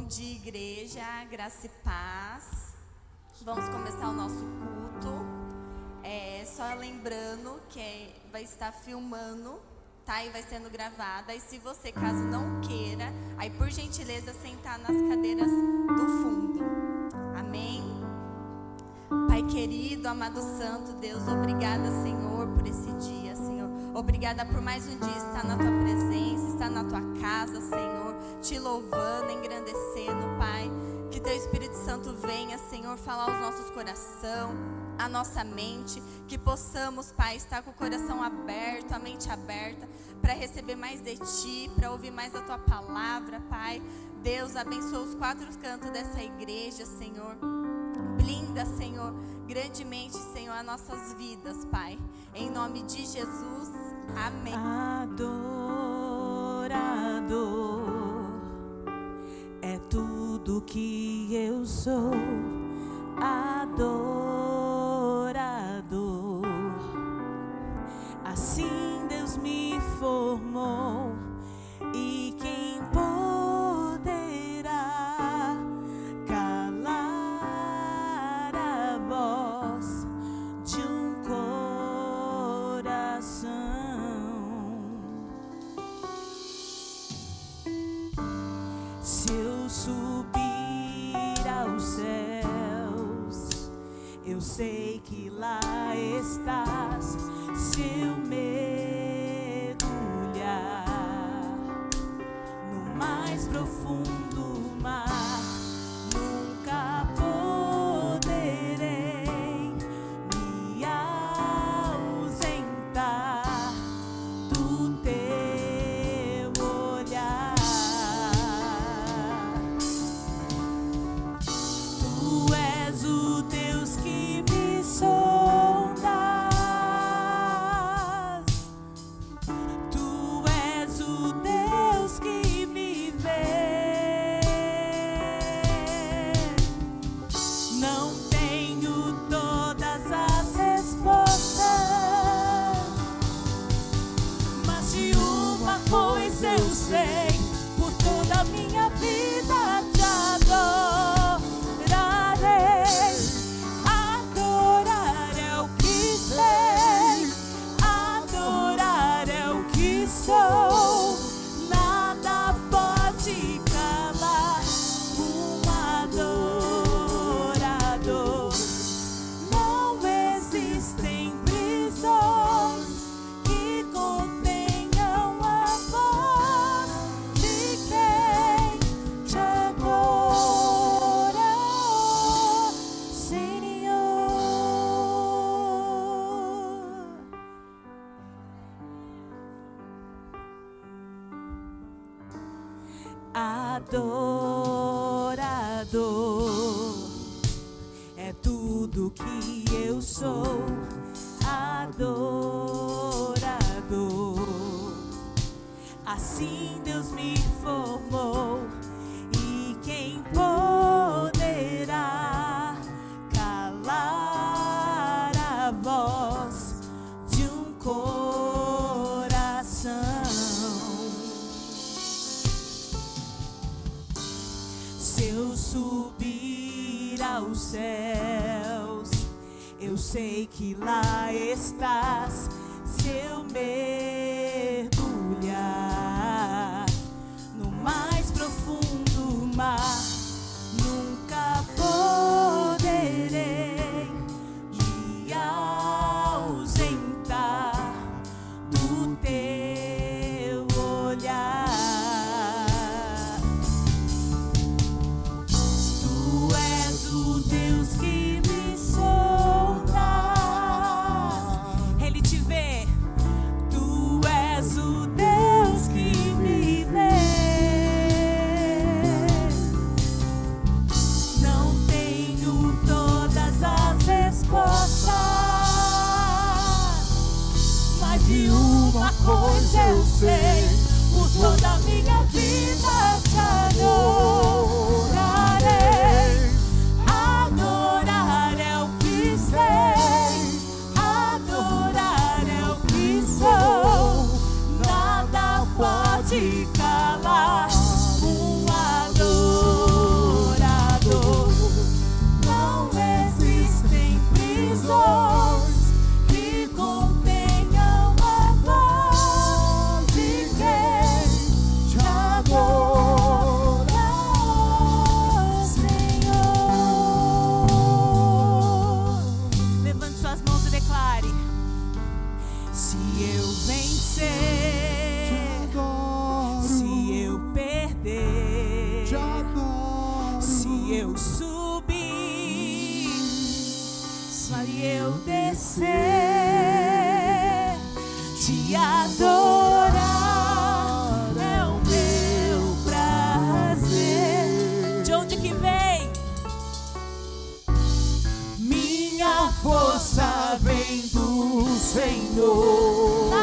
dia, igreja, graça e paz. Vamos começar o nosso culto. Só lembrando que vai estar filmando, tá? E vai sendo gravada. E se você, caso não queira, aí por gentileza sentar nas cadeiras do fundo. Amém? Pai querido, amado santo Deus, obrigada, Senhor, por esse dia, Senhor. Obrigada por mais um dia estar na tua presença, estar na tua casa, Senhor, te louvando, engrandecendo, Pai. Que teu Espírito Santo venha, Senhor, falar aos nossos corações, a nossa mente, que possamos, Pai, estar com o coração aberto, a mente aberta, para receber mais de Ti, para ouvir mais a Tua palavra, Pai. Deus, abençoa os quatro cantos dessa igreja, Senhor. Blinda, Senhor, grandemente, Senhor, as nossas vidas, Pai. Em nome de Jesus, amém. Adorador é tudo que eu sou. Adorador, assim Deus me formou. E quem poderá calar a voz de um coração? Se eu subir aos céus, eu sei que lá estás. Se eu mergulhar no mais profundo mar, nunca poderei me ausentar do teu olhar. Tu és o Deus que me sondas. Tu és o Deus que me vê. Não tenho todas as respostas, mas de uma coisa eu sei: por toda a minha vida te adorarei. Adorar é o que sei, adorar é o que sou. Nada pode calar um adorador. Não existem prisões que contenham a voz de quem te adora, Senhor. Adorador é tudo que eu sou. Adorador, assim Deus me formou. E quem poderá calar a voz de um coração? Se eu subir aos céus, eu sei que lá estás. Se eu mergulhar no mais profundo mar, nunca poderei me ausentar do teu olhar. Tu és o Deus que me sondas. Ele te vê. Tu és o Deus Se eu subir, se eu descer, te adorar é o meu prazer. De onde que vem? Minha força vem do Senhor.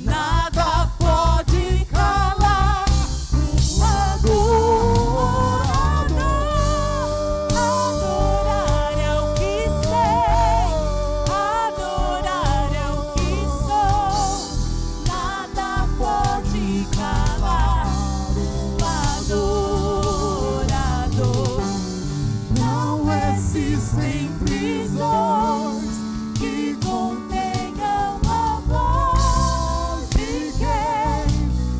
Nada pode calar um adorador. Adorar é o que sei, adorar é o que sou. Nada pode calar um adorador. Não existem prisões que contenham a voz de quem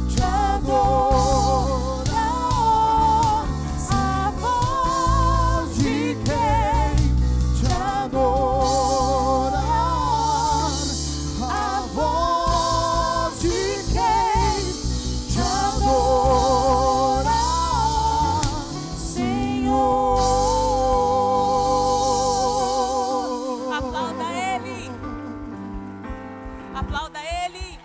te adora, a voz de quem te adora, a voz de quem te adora, Senhor. Aplauda Ele. Aplauda Ele.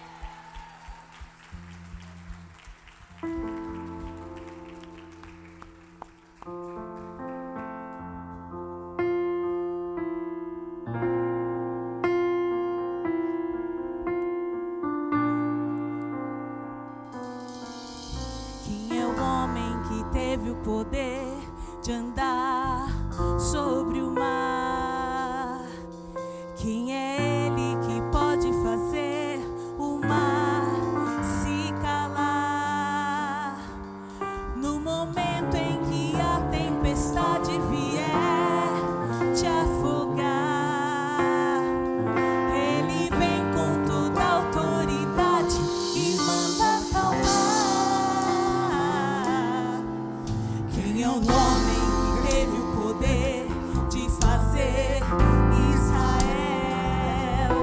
Quem é o homem que teve o poder de andar sobre o mar? Quem é ele que pode fazer o mar se calar? No momento em que a tempestade vier te afogar, ele vem com toda a autoridade e manda acalmar. Quem é o homem que teve o poder de fazer Israel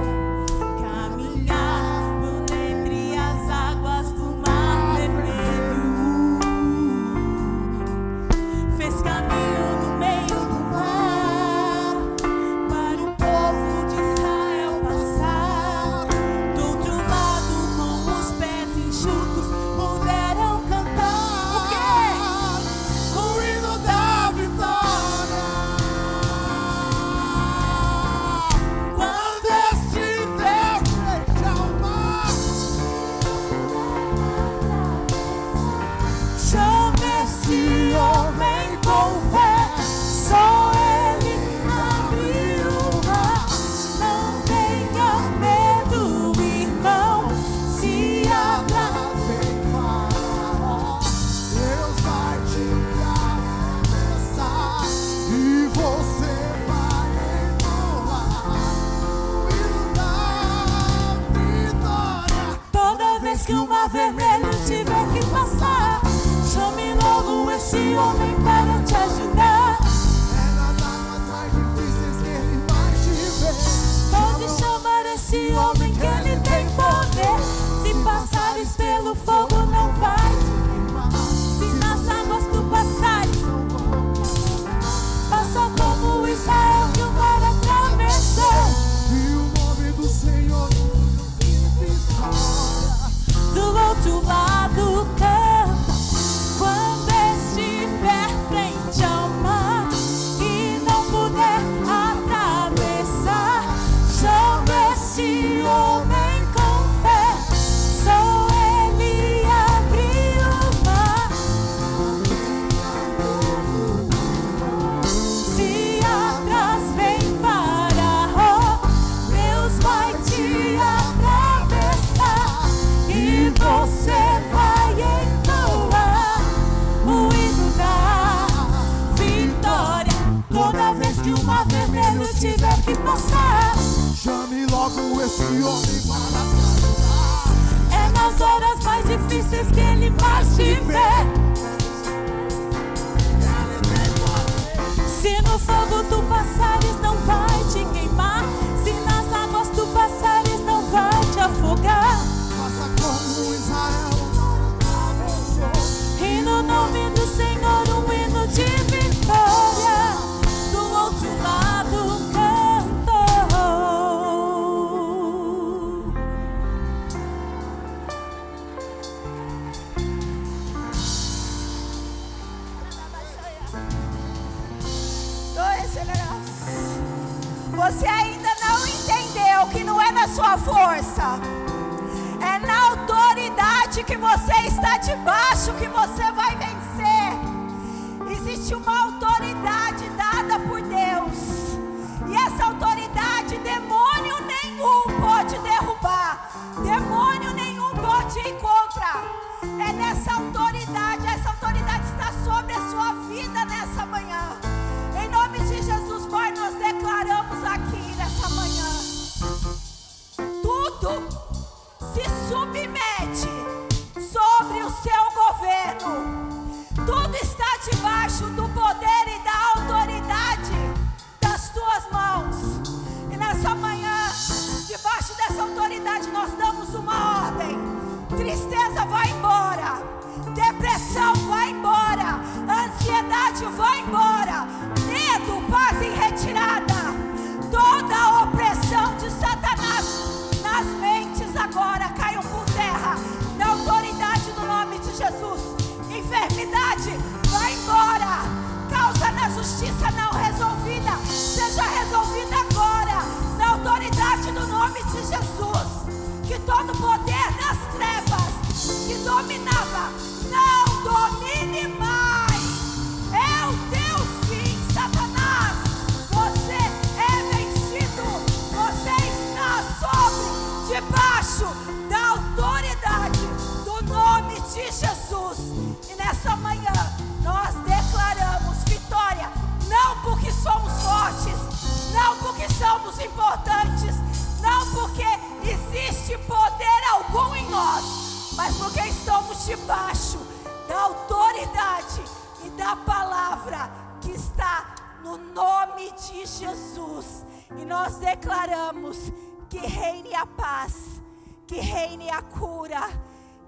caminhar por entre as águas do mar vermelho? Fez caminho no meio do mar para o povo de Israel passar. Do outro lado, com os pés enxutos, puderam cantar o quê? O hino da vitória. Quando estiver frente ao mar, chame esse homem com fé. Só ele abriu o mar. Não tenha medo, irmão. Se atrás vem Faraó, Deus vai te arremessar e você vai entoar o hino da vitória. Toda vez que o mar vermelho tiver que passar, chame logo esse homem para te ajudar. É nas águas mais difíceis que ele vai te ver. Pode chamar esse homem que ele tem poder. Se passares pelo fogo não vai te queimar. Se nas águas tu passares, faça como Israel que o mar atravessou. E o nome do Senhor e vitória. Do outro lado canta. Quando estiver frente ao mar e não puder atravessar, chame esse homem com fé. Só ele abriu o mar. Se atrás vem Faraó, Deus vai te atravessar e você vai entoar o hino da vitória. Toda vez que o mar vermelho tiver que passar, chame logo esse homem para te ajudar. É nas horas mais difíceis que ele vai te ver. Se no fogo tu passares não vai te queimar. Se nas águas tu passares não vai te afogar. Faça como Israel atravessou. E no nome do você ainda não entendeu que não é na sua força, é na autoridade que você está debaixo que você vai vencer. Existe uma autoridade dada por Deus, e essa autoridade demônio nenhum pode derrubar, demônio nenhum pode ir contra. É nessa autoridade, essa autoridade está sobre a sua vida nessa manhã. Em nome de Jesus, Pai, nós declaramos aqui nessa manhã: tudo se submete sobre o seu governo. Tudo está debaixo do poder e da autoridade das tuas mãos. E nessa manhã, debaixo dessa autoridade, nós damos uma ordem: tristeza vai embora, depressão vai embora, ansiedade vai embora, medo bate em retirada. Toda a opressão de Satanás nas mentes agora caiu por terra, na autoridade do nome de Jesus. Enfermidade vai embora, causa na justiça não resolvida seja resolvida agora, na autoridade do nome de Jesus. Que todo poder das trevas que dominava não domine mais. É o teu fim, Satanás. Você é vencido. Você está sobre, debaixo da autoridade do nome de Jesus. E nessa manhã nós declaramos vitória, não porque somos fortes, não porque somos importantes, não porque existe poder algum em nós, mas porque estamos debaixo da autoridade e da palavra que está no nome de Jesus. E nós declaramos que reine a paz, que reine a cura,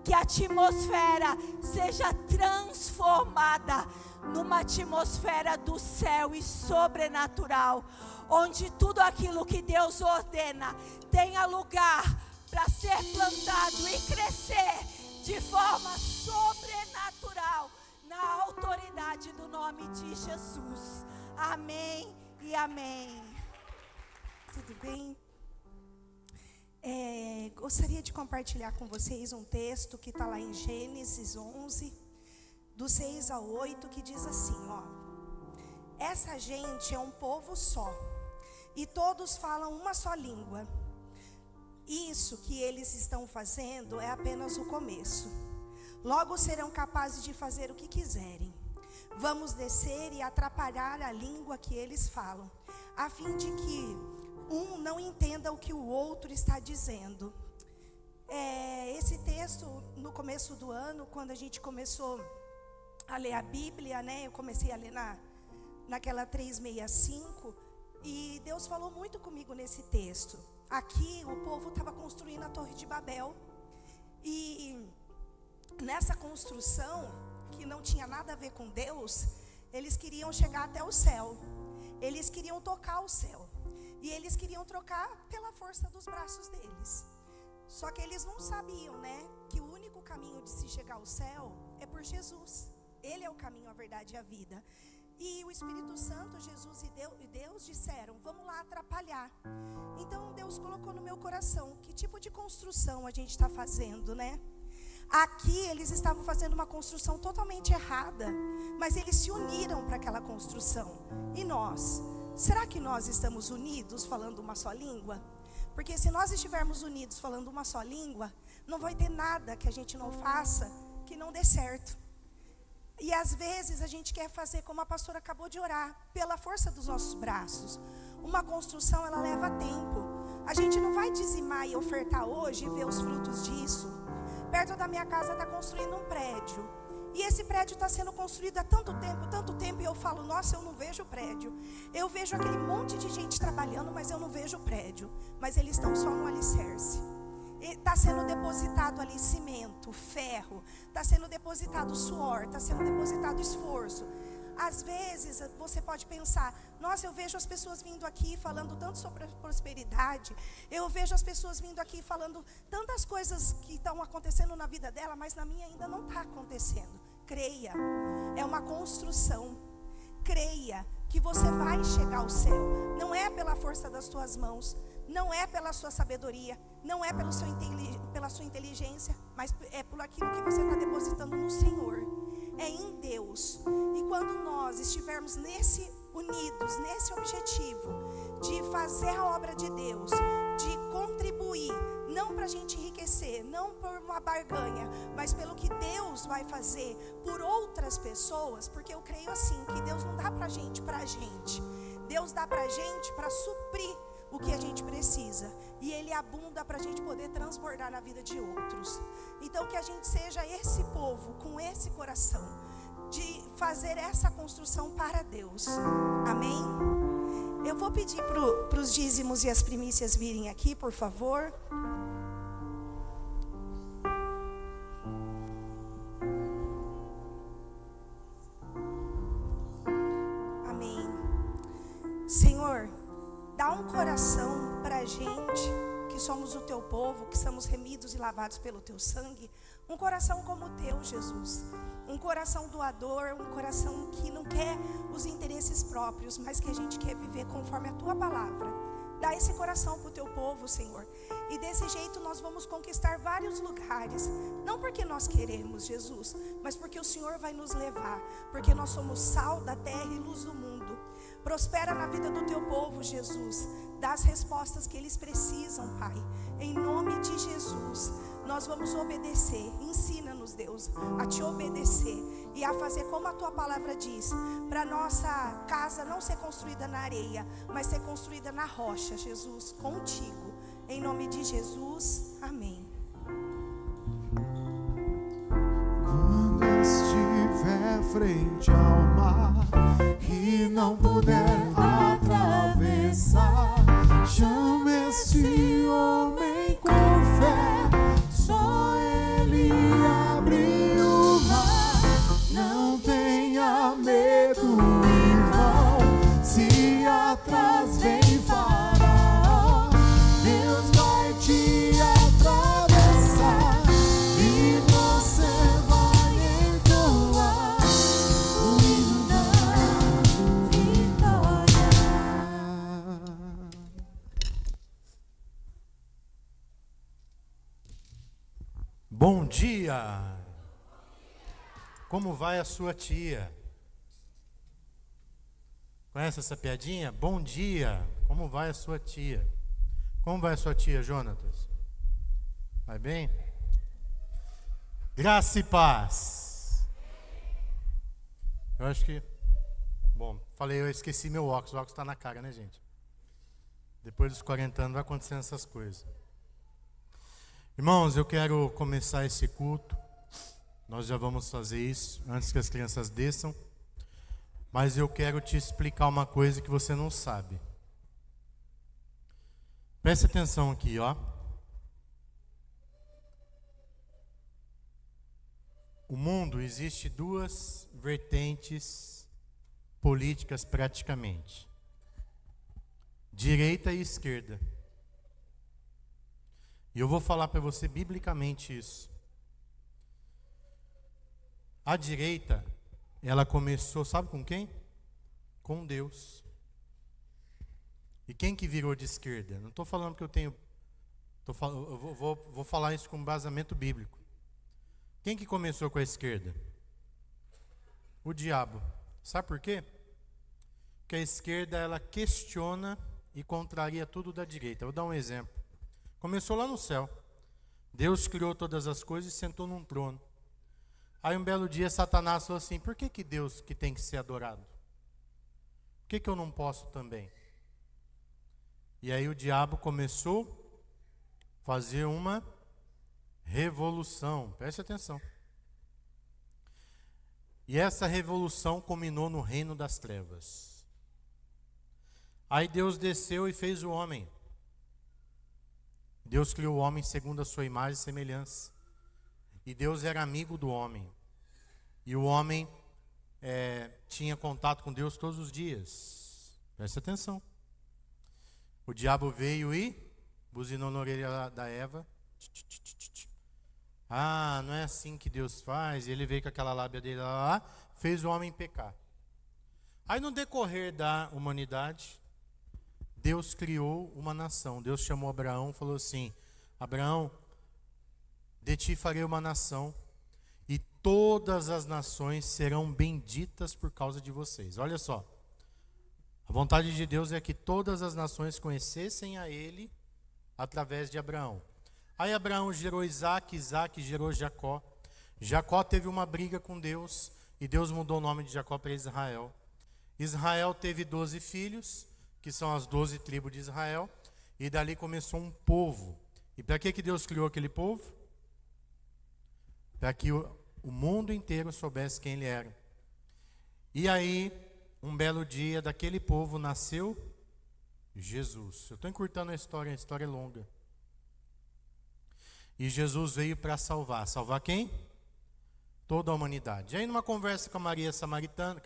que a atmosfera seja transformada numa atmosfera do céu e sobrenatural, onde tudo aquilo que Deus ordena tenha lugar para ser plantado e crescer de forma sobrenatural, na autoridade do nome de Jesus. Amém e amém. Tudo bem? Gostaria de compartilhar com vocês um texto que está lá em Gênesis 11, do 6 ao 8, que diz assim, ó: essa gente é um povo só, e todos falam uma só língua. Isso que eles estão fazendo é apenas o começo. Logo serão capazes de fazer o que quiserem. Vamos descer e atrapalhar a língua que eles falam, a fim de que um não entenda o que o outro está dizendo. Esse texto, no começo do ano, quando a gente começou a ler a Bíblia, né? Eu comecei a ler naquela 365, e Deus falou muito comigo nesse texto. Aqui o povo estava construindo a Torre de Babel, e nessa construção, que não tinha nada a ver com Deus, eles queriam chegar até o céu, eles queriam tocar o céu, e eles queriam trocar pela força dos braços deles. Só que eles não sabiam, né, que o único caminho de se chegar ao céu é por Jesus. Ele é o caminho, a verdade e a vida. E o Espírito Santo, Jesus e Deus disseram: vamos lá atrapalhar. Então Deus colocou no meu coração: que tipo de construção a gente está fazendo, né? Aqui eles estavam fazendo uma construção totalmente errada, mas eles se uniram para aquela construção. E nós? Será que nós estamos unidos falando uma só língua? Porque se nós estivermos unidos falando uma só língua, não vai ter nada que a gente não faça que não dê certo. E às vezes a gente quer fazer como a pastora acabou de orar, pela força dos nossos braços. Uma construção, ela leva tempo. A gente não vai dizimar e ofertar hoje e ver os frutos disso. Perto da minha casa está construindo um prédio. E esse prédio está sendo construído há tanto tempo, e eu falo: nossa, eu não vejo o prédio. Eu vejo aquele monte de gente trabalhando, mas eu não vejo o prédio. Mas eles estão só no alicerce. Está sendo depositado ali cimento, ferro, está sendo depositado suor, está sendo depositado esforço. Às vezes você pode pensar: nossa, eu vejo as pessoas vindo aqui falando tanto sobre prosperidade, eu vejo as pessoas vindo aqui falando tantas coisas que estão acontecendo na vida dela, mas na minha ainda não está acontecendo. Creia, é uma construção. Creia que você vai chegar ao céu. Não é pela força das tuas mãos, não é pela sua sabedoria, não é pela sua inteligência, mas é por aquilo que você está depositando no Senhor. É em Deus. E quando nós estivermos unidos nesse objetivo de fazer a obra de Deus, de contribuir, não para a gente enriquecer, não por uma barganha, mas pelo que Deus vai fazer por outras pessoas, porque eu creio assim, que Deus não dá pra gente, Deus dá pra gente para suprir o que a gente precisa, e Ele abunda para a gente poder transbordar na vida de outros. Então que a gente seja esse povo com esse coração, de fazer essa construção para Deus, amém? Eu vou pedir para os dízimos e as primícias virem aqui, por favor. Amém. Senhor, dá um coração para a gente, que somos o teu povo, que somos remidos e lavados pelo teu sangue, um coração como o teu, Jesus. Um coração doador, um coração que não quer os interesses próprios, mas que a gente quer viver conforme a tua palavra. Dá esse coração para o teu povo, Senhor. E desse jeito nós vamos conquistar vários lugares. Não porque nós queremos, Jesus, mas porque o Senhor vai nos levar. Porque nós somos sal da terra e luz do mundo. Prospera na vida do teu povo, Jesus. Dá as respostas que eles precisam, Pai. Em nome de Jesus, nós vamos obedecer. Ensina-nos, Deus, a te obedecer e a fazer como a tua palavra diz, para nossa casa não ser construída na areia, mas ser construída na rocha, Jesus, contigo. Em nome de Jesus, amém. Quando estiver frente ao mar e não puder atravessar, chame esse homem com fé, só ele abre o mar. Não tenha medo, irmão, se atrás vem Faraó, Deus vai te atravessar e você vai entoar o hino da vitória. Bom dia! Como vai a sua tia? Conhece essa piadinha? Bom dia! Como vai a sua tia? Como vai a sua tia, Jonatas? Vai bem? Graça e paz! Eu acho que... Bom, falei, eu esqueci meu óculos. O óculos está na cara, né, gente? Depois dos 40 anos vai acontecendo essas coisas. Irmãos, eu quero começar esse culto. Nós já vamos fazer isso antes que as crianças desçam. Mas eu quero te explicar uma coisa que você não sabe. Preste atenção aqui, ó. O mundo existe duas vertentes políticas praticamente: direita e esquerda. E eu vou falar para você biblicamente isso. A direita, ela começou, sabe com quem? Com Deus. E quem que virou de esquerda? Não estou falando que eu tenho... Eu vou falar isso com embasamento bíblico. Quem que começou com a esquerda? O diabo. Sabe por quê? Porque a esquerda, ela questiona e contraria tudo da direita. Eu vou dar um exemplo. Começou lá no céu. Deus criou todas as coisas e sentou num trono. Aí um belo dia Satanás falou assim: por que Deus que tem que ser adorado? Por que eu não posso também? E aí o diabo começou a fazer uma revolução. Preste atenção. E essa revolução culminou no reino das trevas. Aí Deus desceu e fez o homem. Deus criou o homem segundo a sua imagem e semelhança. E Deus era amigo do homem. E o homem tinha contato com Deus todos os dias. Preste atenção. O diabo veio e buzinou na orelha da Eva. Ah, não é assim que Deus faz. E ele veio com aquela lábia dele lá, fez o homem pecar. Aí no decorrer da humanidade, Deus criou uma nação. Deus chamou Abraão e falou assim: Abraão, de ti farei uma nação, e todas as nações serão benditas por causa de vocês. Olha só, a vontade de Deus é que todas as nações conhecessem a Ele através de Abraão. Aí Abraão gerou Isaac, Isaac gerou Jacó. Jacó teve uma briga com Deus, e Deus mudou o nome de Jacó para Israel. Israel teve 12 filhos, que são as 12 tribos de Israel, e dali começou um povo. E para que Deus criou aquele povo? Para que o mundo inteiro soubesse quem ele era. E aí, um belo dia, daquele povo nasceu Jesus. Eu estou encurtando a história é longa. E Jesus veio para salvar. Salvar quem? Toda a humanidade. E aí, numa conversa com a mulher samaritana,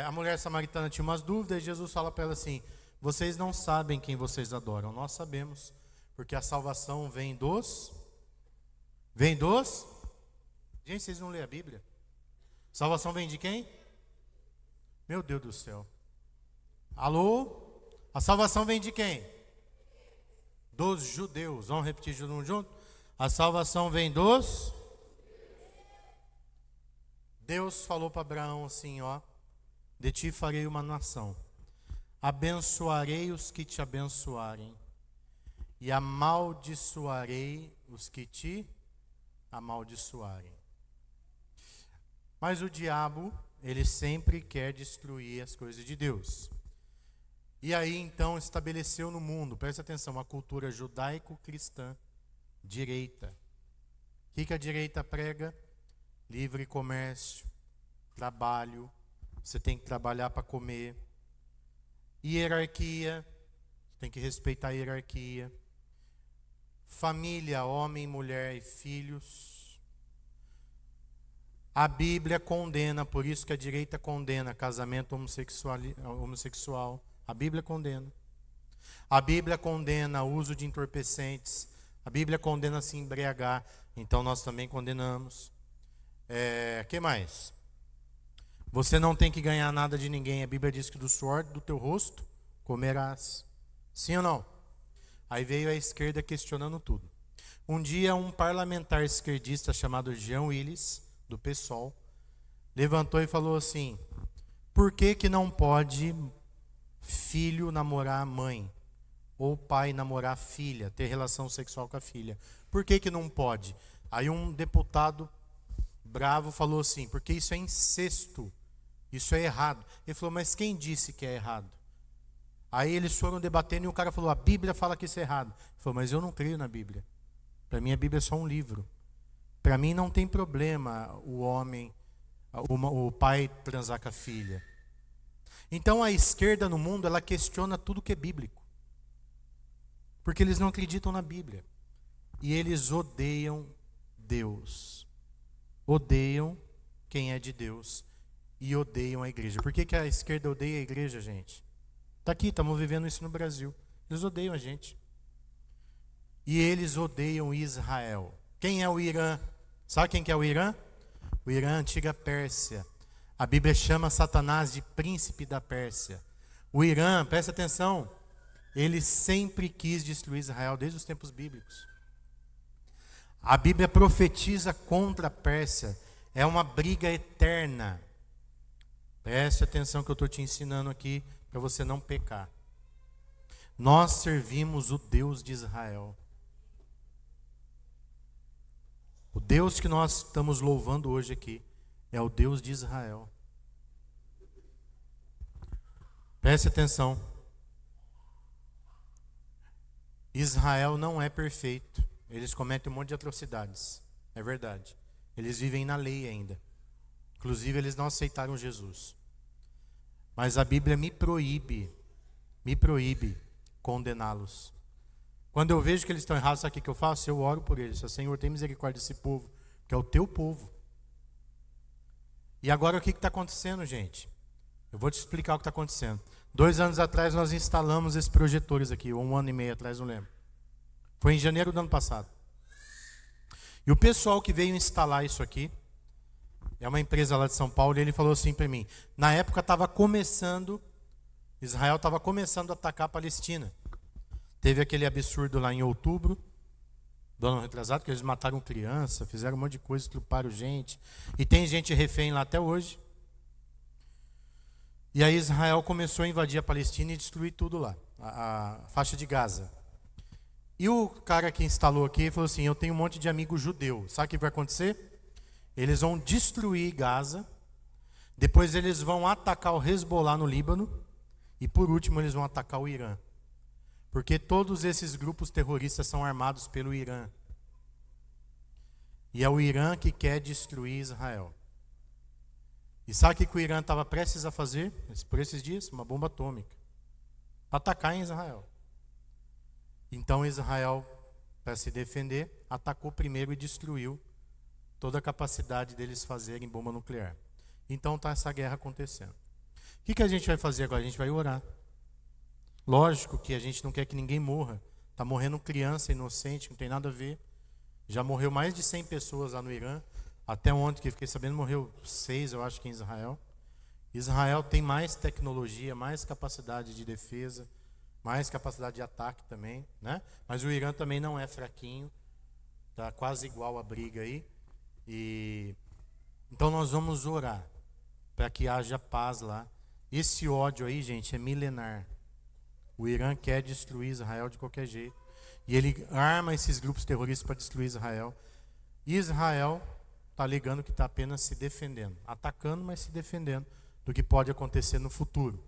a mulher samaritana tinha umas dúvidas, e Jesus fala para ela assim: vocês não sabem quem vocês adoram. Nós sabemos, porque a salvação vem dos... Gente, vocês não lêem a Bíblia? Salvação vem de quem? Meu Deus do céu. Alô? A salvação vem de quem? Dos judeus. Vamos repetir junto? A salvação vem dos... Deus falou para Abraão assim, ó: de ti farei uma nação, abençoarei os que te abençoarem, e amaldiçoarei os que te amaldiçoarem. Mas o diabo, ele sempre quer destruir as coisas de Deus. E aí então estabeleceu no mundo, presta atenção, uma cultura judaico-cristã direita. O que a direita prega? Livre comércio, trabalho, você tem que trabalhar para comer. Hierarquia, tem que respeitar a hierarquia. Família, homem, mulher e filhos. A Bíblia condena, por isso que a direita condena casamento homossexual. A Bíblia condena. A Bíblia condena o uso de entorpecentes. A Bíblia condena se embriagar. Então nós também condenamos. Que mais? Você não tem que ganhar nada de ninguém. A Bíblia diz que do suor do teu rosto comerás. Sim ou não? Aí veio a esquerda questionando tudo. Um dia um parlamentar esquerdista chamado Jean Willis, do PSOL, levantou e falou assim: por que não pode filho namorar a mãe? Ou pai namorar a filha, ter relação sexual com a filha? Por que não pode? Aí um deputado bravo falou assim: porque isso é incesto, isso é errado. Ele falou: mas quem disse que é errado? Aí eles foram debatendo e o cara falou: a Bíblia fala que isso é errado. Ele falou: mas eu não creio na Bíblia. Para mim a Bíblia é só um livro. Para mim não tem problema o homem, o pai transar com a filha. Então a esquerda no mundo, ela questiona tudo que é bíblico. Porque eles não acreditam na Bíblia. E eles odeiam Deus. Odeiam quem é de Deus. E odeiam a igreja. Por que a esquerda odeia a igreja, gente? Está aqui, estamos vivendo isso no Brasil. Eles odeiam a gente. E eles odeiam Israel. Quem é o Irã? Sabe quem que é o Irã? O Irã, antiga Pérsia. A Bíblia chama Satanás de príncipe da Pérsia. O Irã, presta atenção, ele sempre quis destruir Israel desde os tempos bíblicos. A Bíblia profetiza contra a Pérsia. É uma briga eterna. Preste atenção que eu estou te ensinando aqui para você não pecar. Nós servimos o Deus de Israel. O Deus que nós estamos louvando hoje aqui é o Deus de Israel. Preste atenção. Israel não é perfeito. Eles cometem um monte de atrocidades. É verdade. Eles vivem na lei ainda. Inclusive, eles não aceitaram Jesus. Mas a Bíblia me proíbe condená-los. Quando eu vejo que eles estão errados, sabe o que eu faço? Eu oro por eles. Senhor, tem misericórdia desse povo, que é o teu povo. E agora o que está acontecendo, gente? Eu vou te explicar o que está acontecendo. 2 anos atrás nós instalamos esses projetores aqui, ou 1 ano e meio atrás, não lembro. Foi em janeiro do ano passado. E o pessoal que veio instalar isso aqui, é uma empresa lá de São Paulo, e ele falou assim para mim, na época Israel estava começando a atacar a Palestina. Teve aquele absurdo lá em outubro, do ano retrasado, que eles mataram criança, fizeram um monte de coisa, estruparam gente, e tem gente refém lá até hoje. E aí Israel começou a invadir a Palestina e destruir tudo lá, a faixa de Gaza. E o cara que instalou aqui falou assim, eu tenho um monte de amigo judeu, sabe o que vai acontecer? Eles vão destruir Gaza, depois eles vão atacar o Hezbollah no Líbano, e por último eles vão atacar o Irã. Porque todos esses grupos terroristas são armados pelo Irã. E é o Irã que quer destruir Israel. E sabe o que o Irã estava prestes a fazer por esses dias? Uma bomba atômica. Para atacar em Israel. Então Israel, para se defender, atacou primeiro e destruiu toda a capacidade deles fazerem bomba nuclear. Então está essa guerra acontecendo. O que a gente vai fazer agora? A gente vai orar. Lógico que a gente não quer que ninguém morra. Está morrendo criança inocente, não tem nada a ver. Já morreu mais de 100 pessoas lá no Irã. Até ontem, que fiquei sabendo, morreu 6, eu acho que em Israel. Israel tem mais tecnologia, mais capacidade de defesa, mais capacidade de ataque também, né? Mas o Irã também não é fraquinho. Está quase igual a briga aí. Então nós vamos orar para que haja paz lá. Esse ódio aí, gente, é milenar. O Irã quer destruir Israel de qualquer jeito. E ele arma esses grupos terroristas para destruir Israel. E Israel está alegando que está apenas se defendendo. Atacando, mas se defendendo do que pode acontecer no futuro.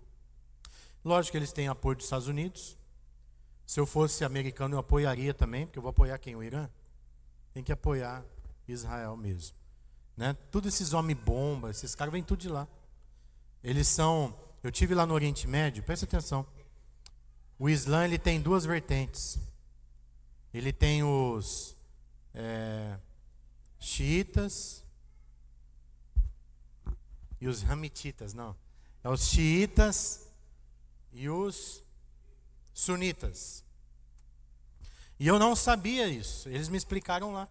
Lógico que eles têm apoio dos Estados Unidos. Se eu fosse americano, eu apoiaria também, porque eu vou apoiar quem? O Irã? Tem que apoiar Israel mesmo. Né? Todos esses homem-bomba, esses caras vêm tudo de lá. Eles são... Eu tive lá no Oriente Médio, presta atenção. O Islã, ele tem duas vertentes. Ele tem os xiitas e os ramititas, não. É os xiitas e os sunitas. E eu não sabia isso. Eles me explicaram lá.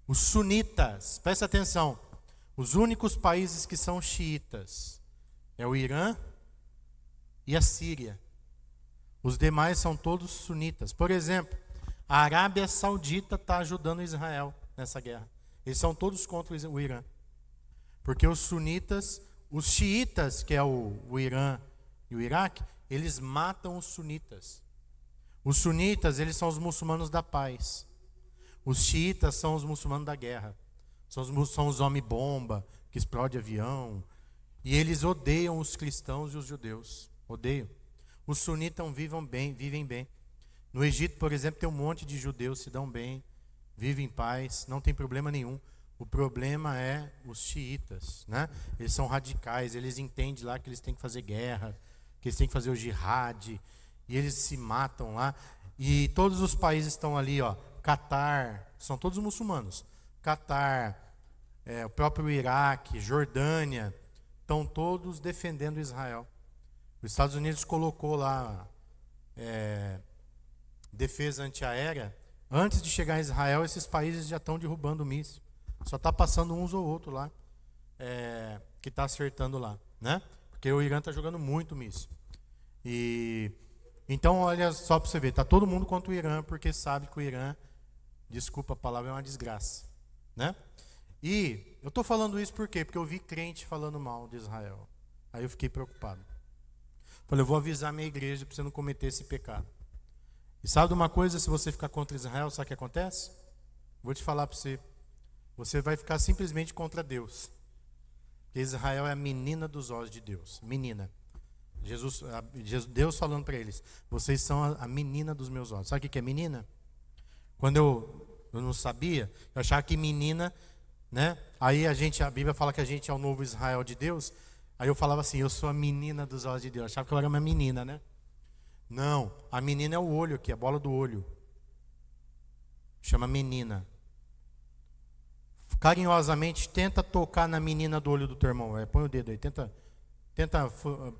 Os sunitas, presta atenção. Os únicos países que são xiitas é o Irã e a Síria. Os demais são todos sunitas. Por exemplo, a Arábia Saudita está ajudando Israel nessa guerra. Eles são todos contra o Irã. Porque os sunitas, os xiitas, que é o Irã e o Iraque, eles matam os sunitas. Os sunitas, eles são os muçulmanos da paz. Os xiitas são os muçulmanos da guerra. São os homem-bomba, que explode avião. E eles odeiam os cristãos e os judeus. Odeiam. Os sunitas vivem bem. No Egito, por exemplo, tem um monte de judeus que se dão bem, vivem em paz, não tem problema nenhum. O problema é os xiitas, né? Eles são radicais, eles entendem lá que eles têm que fazer guerra, que eles têm que fazer o jihad, e eles se matam lá. E todos os países estão ali, ó, Catar, são todos muçulmanos. Catar, o próprio Iraque, Jordânia, estão todos defendendo Israel. Os Estados Unidos colocou lá defesa antiaérea. Antes de chegar a Israel, esses países já estão derrubando míssil. Só está passando uns ou outro lá, que está acertando lá, né? Porque o Irã está jogando muito míssil. Então, olha só para você ver, está todo mundo contra o Irã, porque sabe que o Irã, desculpa a palavra, é uma desgraça, né? E eu estou falando isso por quê? Porque eu vi crente falando mal de Israel. Aí eu fiquei preocupado. Falei, eu vou avisar minha igreja para você não cometer esse pecado. E sabe de uma coisa, se você ficar contra Israel, sabe o que acontece? Vou te falar para você. Você vai ficar simplesmente contra Deus. Porque Israel é a menina dos olhos de Deus. Menina. Deus falando para eles, vocês são a menina dos meus olhos. Sabe o que é menina? Quando eu não sabia, eu achava que menina, né? Aí a Bíblia fala que a gente é o novo Israel de Deus. Aí eu falava assim, eu sou a menina dos olhos de Deus. Eu achava que eu era uma menina, né? Não, a menina é o olho aqui, a bola do olho. Chama menina. Carinhosamente, tenta tocar na menina do olho do teu irmão. Põe o dedo aí, tenta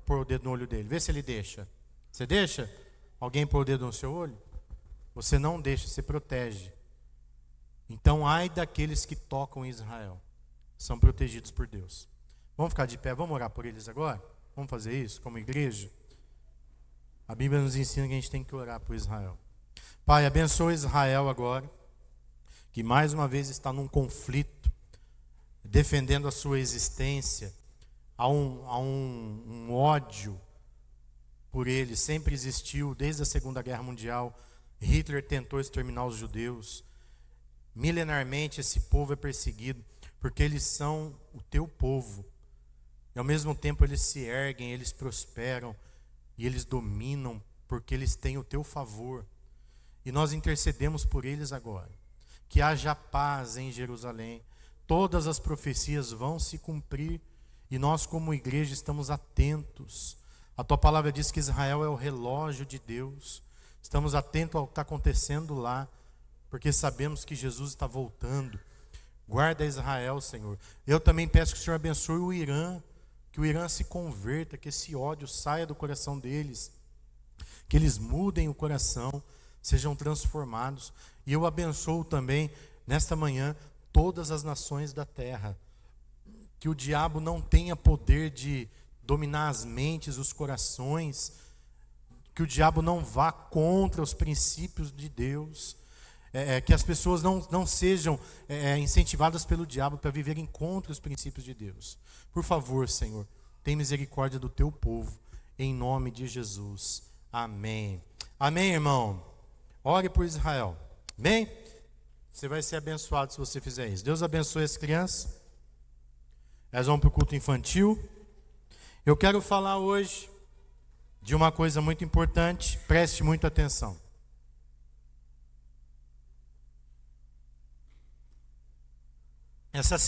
pôr o dedo no olho dele. Vê se ele deixa. Você deixa alguém pôr o dedo no seu olho? Você não deixa, você protege. Então, ai daqueles que tocam em Israel. são protegidos por Deus. Vamos ficar de pé, vamos orar por eles agora? Vamos fazer isso como igreja? A Bíblia nos ensina que a gente tem que orar por Israel. Pai, abençoa Israel agora, que mais uma vez está num conflito, defendendo a sua existência. Há um ódio por ele, sempre existiu, desde a Segunda Guerra Mundial. Hitler tentou exterminar os judeus. Milenarmente esse povo é perseguido, porque eles são o teu povo. E ao mesmo tempo eles se erguem, eles prosperam, e eles dominam, porque eles têm o teu favor. E nós intercedemos por eles agora. Que haja paz em Jerusalém. Todas as profecias vão se cumprir. E nós como igreja estamos atentos. A tua palavra diz que Israel é o relógio de Deus. Estamos atentos ao que está acontecendo lá. Porque sabemos que Jesus está voltando. Guarda Israel, Senhor. Eu também peço que o Senhor abençoe o Irã. Que o Irã se converta. Que esse ódio saia do coração deles. Que eles mudem o coração. Sejam transformados. E eu abençoo também, nesta manhã, todas as nações da terra. Que o diabo não tenha poder de dominar as mentes, os corações. Que o diabo não vá contra os princípios de Deus. Que as pessoas não sejam incentivadas pelo diabo para viverem contra os princípios de Deus. Por favor, Senhor, tem misericórdia do teu povo. Em nome de Jesus. Amém. Amém, irmão? Ore por Israel. Amém? Você vai ser abençoado se você fizer isso. Deus abençoe as crianças. Elas vão para o culto infantil. Eu quero falar hoje de uma coisa muito importante. Preste muita atenção. Essas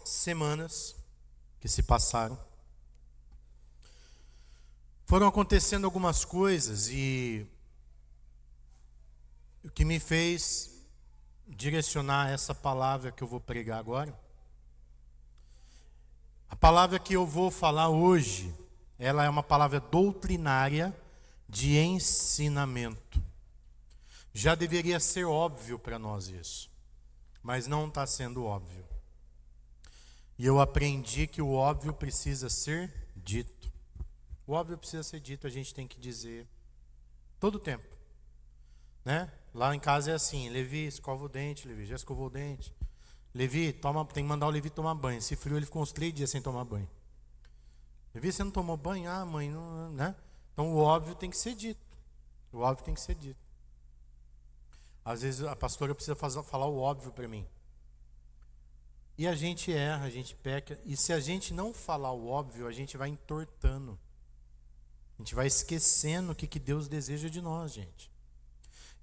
semanas que se passaram, foram acontecendo algumas coisas e o que me fez direcionar essa palavra que eu vou pregar agora. A palavra que eu vou falar hoje, ela é uma palavra doutrinária de ensinamento. Já deveria ser óbvio para nós isso, mas não está sendo óbvio. E eu aprendi que o óbvio precisa ser dito. O óbvio precisa ser dito, a gente tem que dizer todo o tempo, né? Lá em casa é assim: Levi, escova o dente. Levi, já escovou o dente? Levi, tem que mandar o Levi tomar banho. Se frio, ele ficou uns 3 dias sem tomar banho. Levi, você não tomou banho? Ah, mãe, não, né? Então o óbvio tem que ser dito. O óbvio tem que ser dito. Às vezes a pastora precisa falar o óbvio para mim. E a gente erra, a gente peca. E se a gente não falar o óbvio, a gente vai entortando. A gente vai esquecendo o que Deus deseja de nós, gente.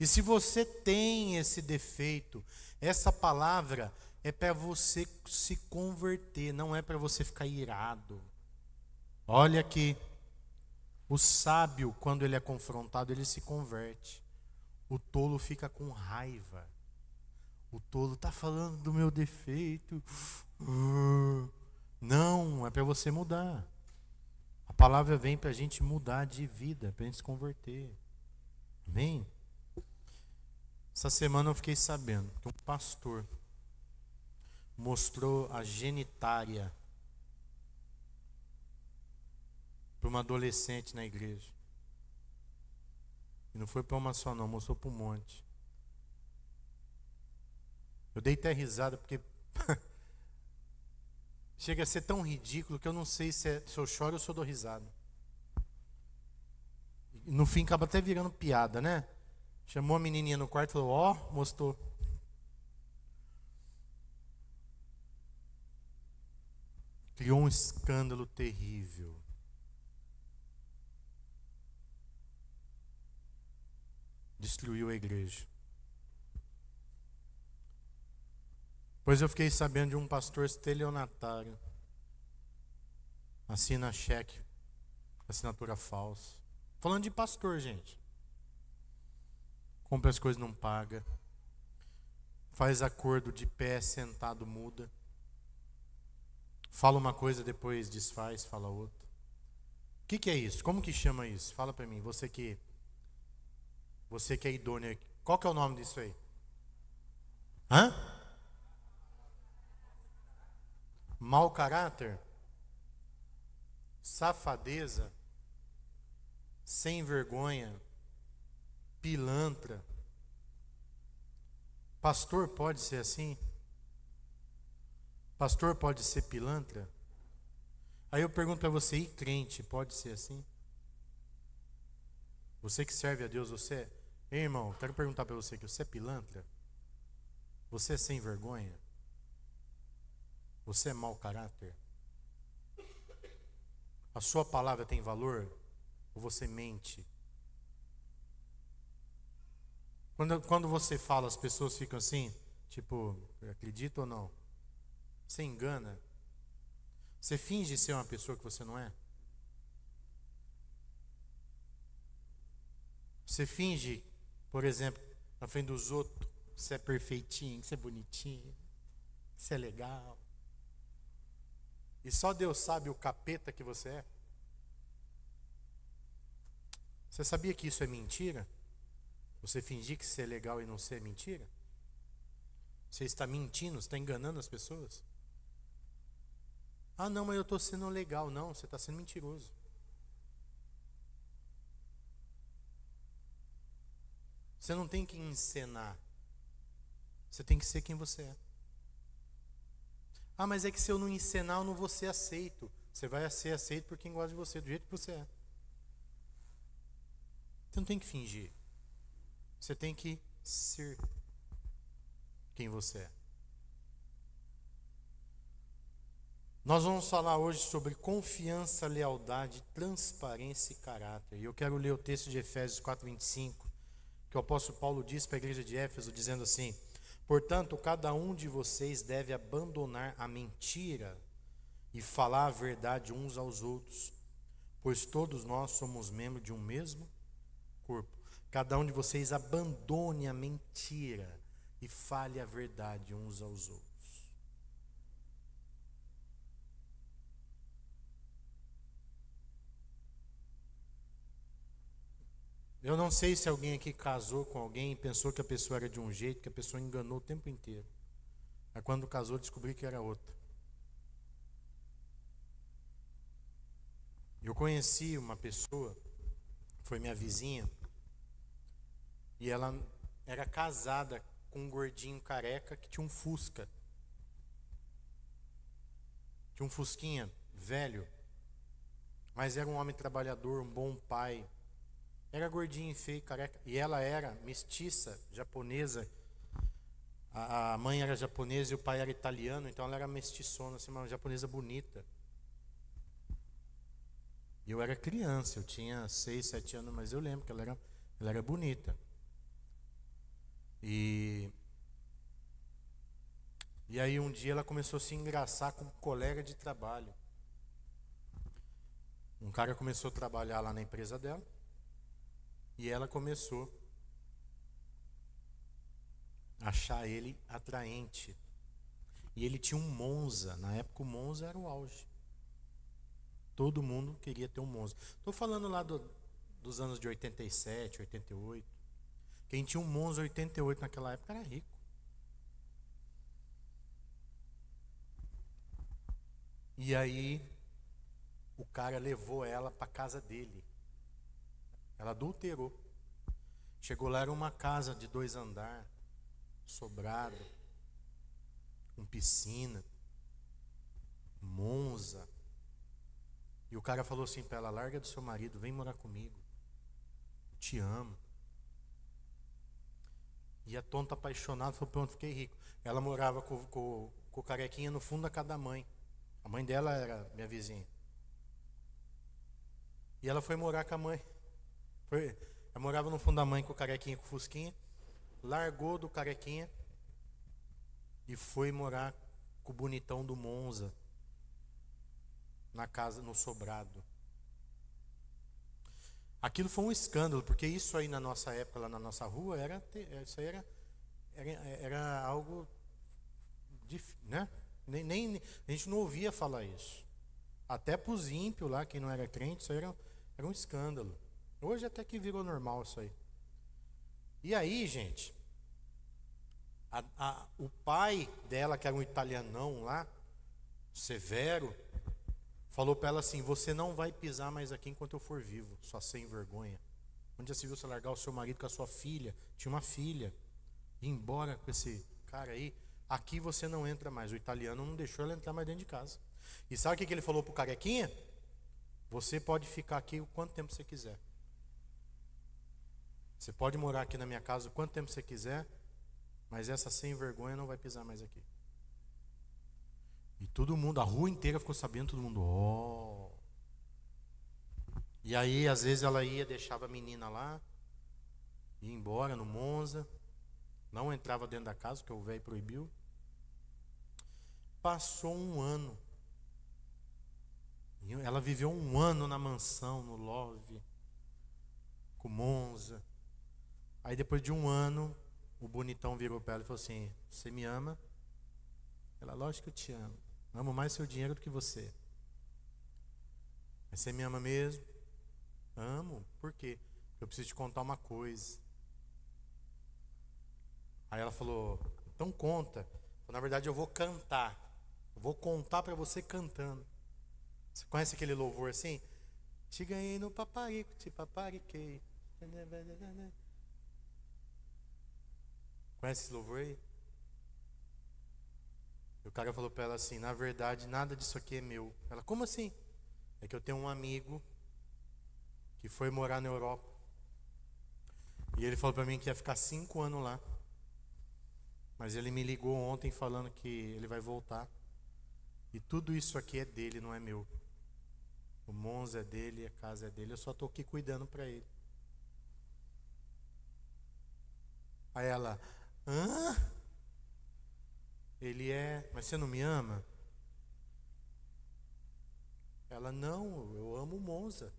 E se você tem esse defeito, essa palavra é para você se converter, não é para você ficar irado. Olha aqui, o sábio, quando ele é confrontado, ele se converte. O tolo fica com raiva. O tolo está falando do meu defeito. Não, é para você mudar. A palavra vem para a gente mudar de vida, para a gente se converter. Amém? Essa semana eu fiquei sabendo que um pastor mostrou a genitália para uma adolescente na igreja. E não foi para uma só não, mostrou para um monte. Eu dei até risada porque chega a ser tão ridículo que eu não sei se eu choro ou se eu dou risada. E no fim acaba até virando piada, né? Chamou a menininha no quarto e falou: ó, mostrou. Criou um escândalo terrível. Destruiu a igreja. Pois eu fiquei sabendo de um pastor estelionatário. Assina cheque, assinatura falsa. Falando de pastor, gente. Compra as coisas, não paga. Faz acordo de pé, sentado, muda. Fala uma coisa, depois desfaz, fala outra. O que é isso? Como que chama isso? Fala para mim, você que é idôneo. Qual que é o nome disso aí? Hã? mau caráter, safadeza, sem vergonha, pilantra. Pastor pode ser assim? Pastor pode ser pilantra? Aí eu pergunto para você, e crente pode ser assim? Você que serve a Deus, você é... Ei, irmão, quero perguntar para você que você é pilantra? Você é sem vergonha? Você é mau caráter? A sua palavra tem valor? Ou você mente? Quando você fala, as pessoas ficam assim, tipo, acredita ou não? Você engana? Você finge ser uma pessoa que você não é? Você finge, por exemplo, na frente dos outros, que você é perfeitinho, que você é bonitinho, que você é legal. E só Deus sabe o capeta que você é. Você sabia que isso é mentira? Você fingir que você é legal e não ser mentira? Você está mentindo, você está enganando as pessoas? Ah, não, mas eu estou sendo legal. Não, você está sendo mentiroso. Você não tem que encenar. Você tem que ser quem você é. Ah, mas é que se eu não encenar, eu não vou ser aceito. Você vai ser aceito por quem gosta de você, do jeito que você é. Você não tem que fingir. Você tem que ser quem você é. Nós vamos falar hoje sobre confiança, lealdade, transparência e caráter. E eu quero ler o texto de Efésios 4:25, que o apóstolo Paulo diz para a igreja de Éfeso, dizendo assim: portanto, cada um de vocês deve abandonar a mentira e falar a verdade uns aos outros, pois todos nós somos membros de um mesmo corpo. Cada um de vocês abandone a mentira e fale a verdade uns aos outros. Eu não sei se alguém aqui casou com alguém e pensou que a pessoa era de um jeito, que a pessoa enganou o tempo inteiro. Aí quando casou, descobri que era outra. Eu conheci uma pessoa, foi minha vizinha, e ela era casada com um gordinho careca que tinha um Fusca. Tinha um Fusquinha velho, mas era um homem trabalhador, um bom pai. Era gordinho, feio, careca. E ela era mestiça, japonesa. A mãe era japonesa e o pai era italiano, então ela era mestiçona, assim, uma japonesa bonita. E eu era criança, eu tinha 6, 7 anos, mas eu lembro que ela era bonita. E aí um dia ela começou a se engraçar com um colega de trabalho. Um cara começou a trabalhar lá na empresa dela. E ela começou a achar ele atraente. E ele tinha um Monza. Na época o Monza era o auge. Todo mundo queria ter um Monza. Estou falando lá dos anos de 87, 88. Quem tinha um Monza 88 naquela época era rico. E aí o cara levou ela para casa dele. Ela adulterou. Chegou lá, era uma casa de 2 andares, sobrado, com piscina, Monza. E o cara falou assim para ela: larga do seu marido, vem morar comigo. Te amo. E a tonta apaixonada falou: pronto, fiquei rico. Ela morava com o carequinha no fundo da casa da mãe. A mãe dela era minha vizinha. E ela foi morar com a mãe. Ela morava no fundo da mãe com o carequinha, com o Fusquinha. Largou do carequinha e foi morar com o bonitão do Monza. Na casa, no sobrado. Aquilo foi um escândalo, porque isso aí na nossa época, lá na nossa rua, isso aí era algo né? Nem a gente não ouvia falar isso. Até para os ímpios lá, quem não era crente, isso aí era um escândalo. Hoje até que virou normal isso aí. E aí, gente, o pai dela, que era um italianão lá, severo, falou para ela assim: você não vai pisar mais aqui enquanto eu for vivo, sua sem vergonha. Onde já se viu você largar o seu marido com a sua filha? Tinha uma filha. Ir embora com esse cara aí. Aqui você não entra mais. O italiano não deixou ela entrar mais dentro de casa. E sabe o que ele falou pro carequinha? Você pode ficar aqui o quanto tempo você quiser. Você pode morar aqui na minha casa o quanto tempo você quiser, mas essa sem vergonha não vai pisar mais aqui. E todo mundo, a rua inteira ficou sabendo, todo mundo, ó. E aí, às vezes ela ia, deixava a menina lá, ia embora no Monza, não entrava dentro da casa, porque o velho proibiu. Passou um ano. Ela viveu um ano na mansão, no Love, com o Monza. Aí depois de um ano, o bonitão virou para ela e falou assim: você me ama? Ela, lógico que eu te amo. Amo mais seu dinheiro do que você. Mas você me ama mesmo? Amo. Por quê? Eu preciso te contar uma coisa. Aí ela falou: então conta. Na verdade eu vou cantar. Eu vou contar para você cantando. Você conhece aquele louvor assim? Te ganhei no paparico, te papariquei. Conhece esse louvor aí? E o cara falou para ela assim: na verdade nada disso aqui é meu. Ela, como assim? É que eu tenho um amigo que foi morar na Europa. E ele falou para mim que ia ficar 5 anos lá. Mas ele me ligou ontem falando que ele vai voltar. E tudo isso aqui é dele, não é meu. O Monza é dele, a casa é dele. Eu só estou aqui cuidando para ele. Aí ela: hã? Ele é, mas você não me ama? Ela: não, eu amo o Monza.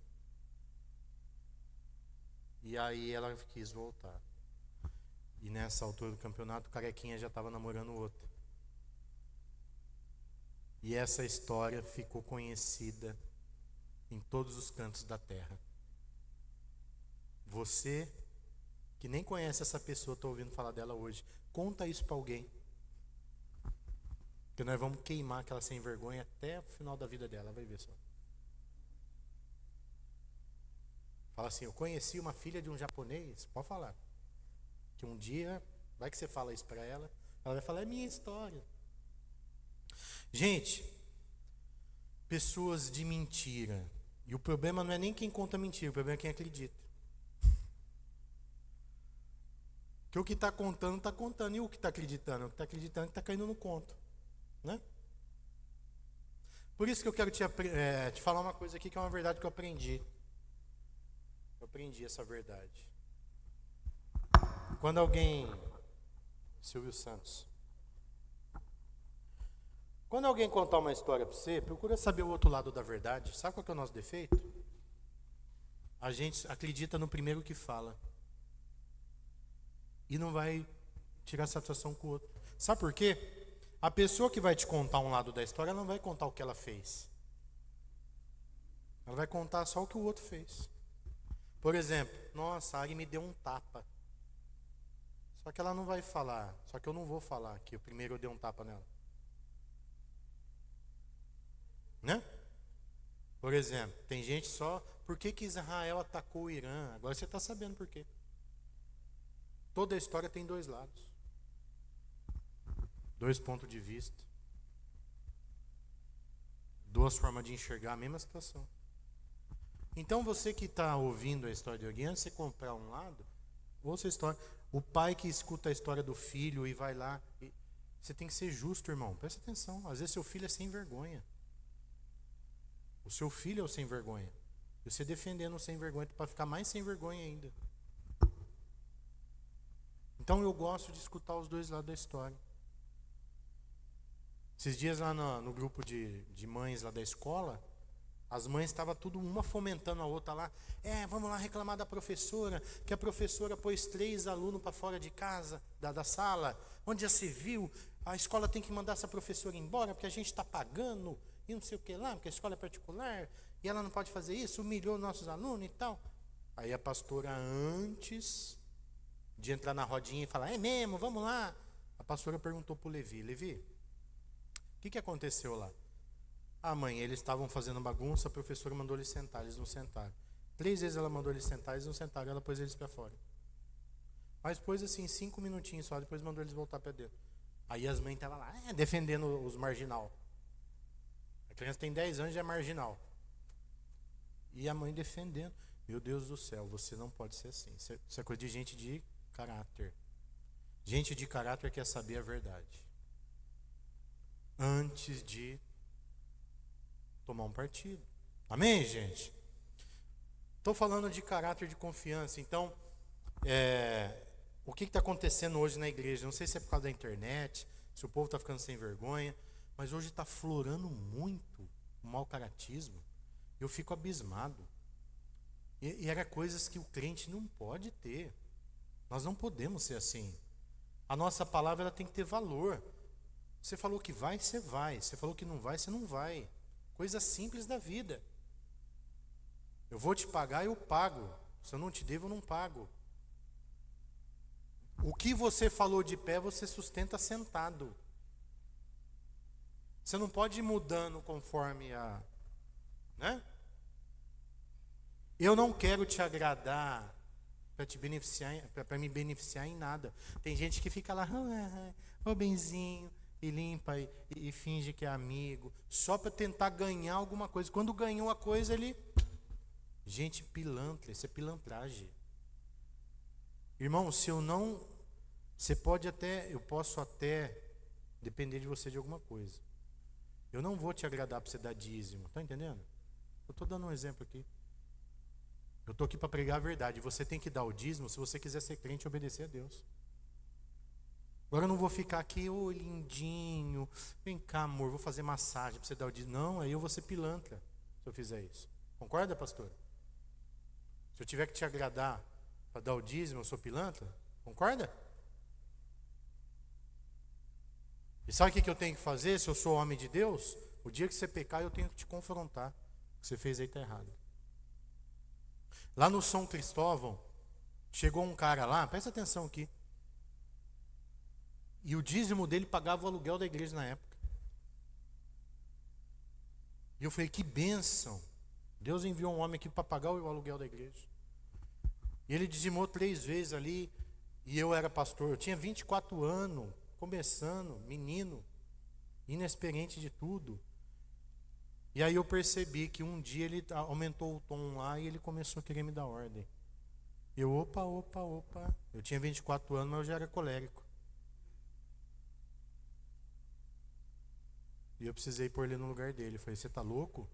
E aí ela quis voltar. E nessa altura do campeonato, o carequinha já estava namorando outra. E essa história ficou conhecida em todos os cantos da terra. Você que nem conhece essa pessoa, está ouvindo falar dela hoje, conta isso para alguém. Porque nós vamos queimar aquela sem vergonha até o final da vida dela, vai ver só. Fala assim: eu conheci uma filha de um japonês, pode falar. Que um dia, vai que você fala isso para ela, ela vai falar: é minha história. Gente, pessoas de mentira. E o problema não é nem quem conta mentira, o problema é quem acredita. Porque o que está contando, está contando. E o que está acreditando? O que está acreditando está caindo no conto. Né? Por isso que eu quero te falar uma coisa aqui que é uma verdade que eu aprendi. Eu aprendi essa verdade. Quando alguém... Silvio Santos. Quando alguém contar uma história para você, procura saber o outro lado da verdade. Sabe qual que é o nosso defeito? A gente acredita no primeiro que fala. E não vai tirar satisfação com o outro. Sabe por quê? A pessoa que vai te contar um lado da história não vai contar o que ela fez. Ela vai contar só o que o outro fez. Por exemplo, nossa, a Ari me deu um tapa. Só que ela não vai falar, só que eu não vou falar que o primeiro eu dei um tapa nela. Né? Por exemplo, tem gente só, por que Israel atacou o Irã? Agora você está sabendo por quê. Toda a história tem 2 lados. 2 pontos de vista. 2 formas de enxergar a mesma situação. Então você que está ouvindo a história de alguém, antes de você comprar um lado, ouça a história. O pai que escuta a história do filho e vai lá. Você tem que ser justo, irmão. Presta atenção. Às vezes seu filho é sem vergonha. O seu filho é o sem vergonha. E você defendendo o sem vergonha para ficar mais sem vergonha ainda. Então eu gosto de escutar os 2 lados da história. Esses dias lá no grupo de mães lá da escola, as mães estavam tudo uma fomentando a outra lá. Vamos lá reclamar da professora, que a professora pôs 3 alunos para fora de casa, da sala. Onde já se viu, a escola tem que mandar essa professora embora, porque a gente está pagando, e não sei o que lá, porque a escola é particular, e ela não pode fazer isso, humilhou nossos alunos e tal. Aí a pastora, antes de entrar na rodinha e falar, é mesmo, vamos lá. A pastora perguntou para o Levi, o que aconteceu lá? Ah, mãe, eles estavam fazendo bagunça, a professora mandou eles sentar, eles não sentaram. 3 vezes ela mandou eles sentar, eles não sentaram, ela pôs eles para fora. Mas pôs assim, 5 minutinhos só, depois mandou eles voltar para dentro. Aí as mães estavam lá, defendendo os marginal. A criança tem 10 anos e é marginal. E a mãe defendendo. Meu Deus do céu, você não pode ser assim. Isso é coisa de gente de caráter. Gente de caráter quer saber a verdade. Antes de tomar um partido. Amém, gente? Estou falando de caráter de confiança. Então, o que está acontecendo hoje na igreja? Não sei se é por causa da internet, se o povo está ficando sem vergonha, mas hoje está florando muito o mau caratismo. Eu fico abismado. E era coisas que o crente não pode ter. Nós não podemos ser assim. A nossa palavra ela tem que ter valor. Você falou que vai, você vai. Você falou que não vai, você não vai. Coisas simples da vida. Eu vou te pagar, eu pago. Se eu não te devo, eu não pago. O que você falou de pé, você sustenta sentado. Você não pode ir mudando conforme a... né? Eu não quero te agradar para te beneficiar, para me beneficiar em nada. Tem gente que fica lá, ô benzinho, e limpa e finge que é amigo, só para tentar ganhar alguma coisa. Quando ganhou a coisa, ele... Gente pilantra, isso é pilantragem. Irmão, se eu não... eu posso até depender de você de alguma coisa. Eu não vou te agradar para você dar dízimo, tá entendendo? Eu estou dando um exemplo aqui. Eu estou aqui para pregar a verdade. Você tem que dar o dízimo se você quiser ser crente e obedecer a Deus. Agora eu não vou ficar aqui, ô lindinho, vem cá amor, vou fazer massagem para você dar o dízimo. Não, aí eu vou ser pilantra se eu fizer isso. Concorda, pastor? Se eu tiver que te agradar para dar o dízimo, eu sou pilantra? Concorda? E sabe o que eu tenho que fazer se eu sou homem de Deus? O dia que você pecar, eu tenho que te confrontar. O que você fez aí está errado. Lá no São Cristóvão, chegou um cara lá, presta atenção aqui. E o dízimo dele pagava o aluguel da igreja na época. E eu falei, que bênção. Deus enviou um homem aqui para pagar o aluguel da igreja. E ele dizimou 3 vezes ali, e eu era pastor. Eu tinha 24 anos, começando, menino, inexperiente de tudo. E aí eu percebi que um dia ele aumentou o tom lá e ele começou a querer me dar ordem. Eu, opa. Eu tinha 24 anos, mas eu já era colérico. E eu precisei pôr ele no lugar dele. Eu falei, você tá louco?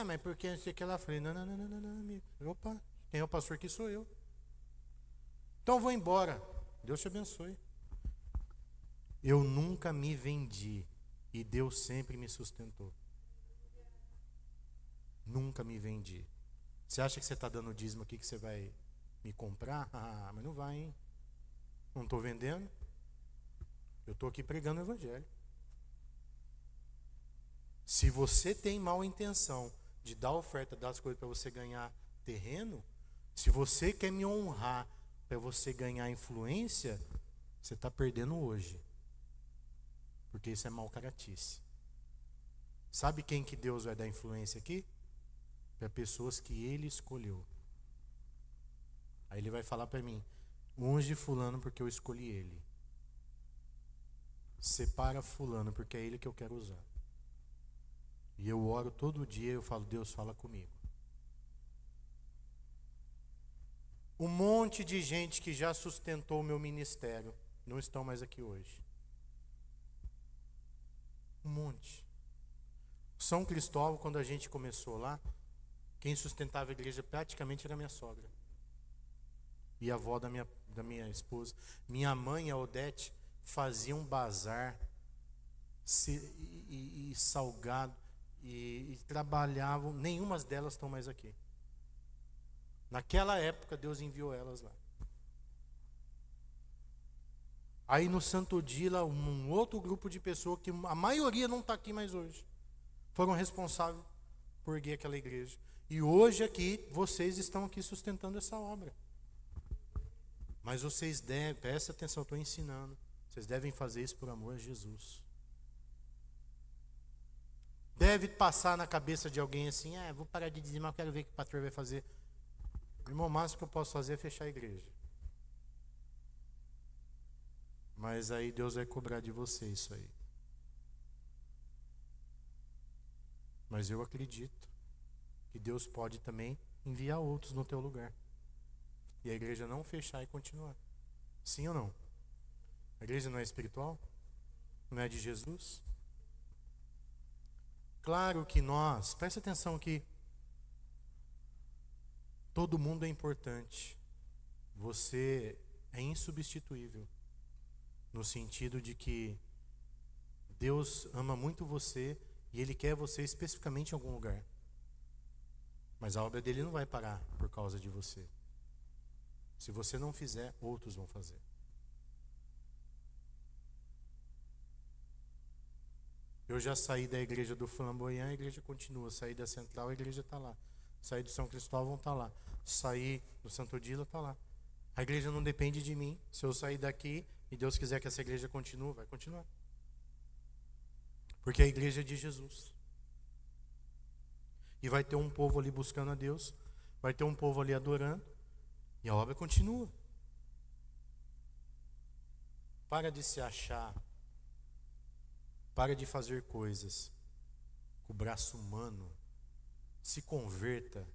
Mas por que não sei o que lá? Eu falei, não, amigo. Opa, quem é o pastor aqui sou eu. Então eu vou embora. Deus te abençoe. Eu nunca me vendi. E Deus sempre me sustentou. Nunca me vendi. Você acha que você está dando dízimo aqui que você vai me comprar? Ah, mas não vai, hein? Não estou vendendo. Eu estou aqui pregando o evangelho. Se você tem mal intenção de dar oferta, dar as coisas para você ganhar terreno, se você quer me honrar para você ganhar influência, você está perdendo hoje. Porque isso é mau caratice. Sabe quem que Deus vai dar influência aqui? Para pessoas que Ele escolheu. Aí Ele vai falar para mim, unge fulano porque eu escolhi ele. Separa fulano porque é ele que eu quero usar. E eu oro todo dia e eu falo, Deus fala comigo. Um monte de gente que já sustentou o meu ministério não estão mais aqui hoje. Um monte. São Cristóvão, quando a gente começou lá, quem sustentava a igreja praticamente era a minha sogra. E a avó da minha esposa. Minha mãe, a Odete, faziam um bazar e salgado. E trabalhavam, nenhuma delas estão mais aqui. Naquela época, Deus enviou elas lá. Aí no Santo Odila, um outro grupo de pessoas, que a maioria não está aqui mais hoje, foram responsáveis por erguer aquela igreja. E hoje aqui, vocês estão aqui sustentando essa obra. Mas vocês devem, presta atenção, eu estou ensinando, vocês devem fazer isso por amor a Jesus. Deve passar na cabeça de alguém assim, vou parar de dizimar, quero ver o que o pastor vai fazer. Irmão, o máximo que eu posso fazer é fechar a igreja. Mas aí Deus vai cobrar de você isso aí. Mas eu acredito que Deus pode também enviar outros no teu lugar. E a igreja não fechar e continuar. Sim ou não? A igreja não é espiritual? Não é de Jesus? Claro que nós, preste atenção aqui, todo mundo é importante. Você é insubstituível. No sentido de que Deus ama muito você e Ele quer você especificamente em algum lugar. Mas a obra dele não vai parar por causa de você. Se você não fizer, outros vão fazer. Eu já saí da igreja do Flamboyant, a igreja continua. Saí da Central, a igreja está lá. Saí do São Cristóvão, está lá. Saí do Santo Odilo, está lá. A igreja não depende de mim. Se eu sair daqui e Deus quiser que essa igreja continue, vai continuar. Porque a igreja é de Jesus. E vai ter um povo ali buscando a Deus. Vai ter um povo ali adorando. E a obra continua. Para de se achar. Para de fazer coisas com o braço humano. Se converta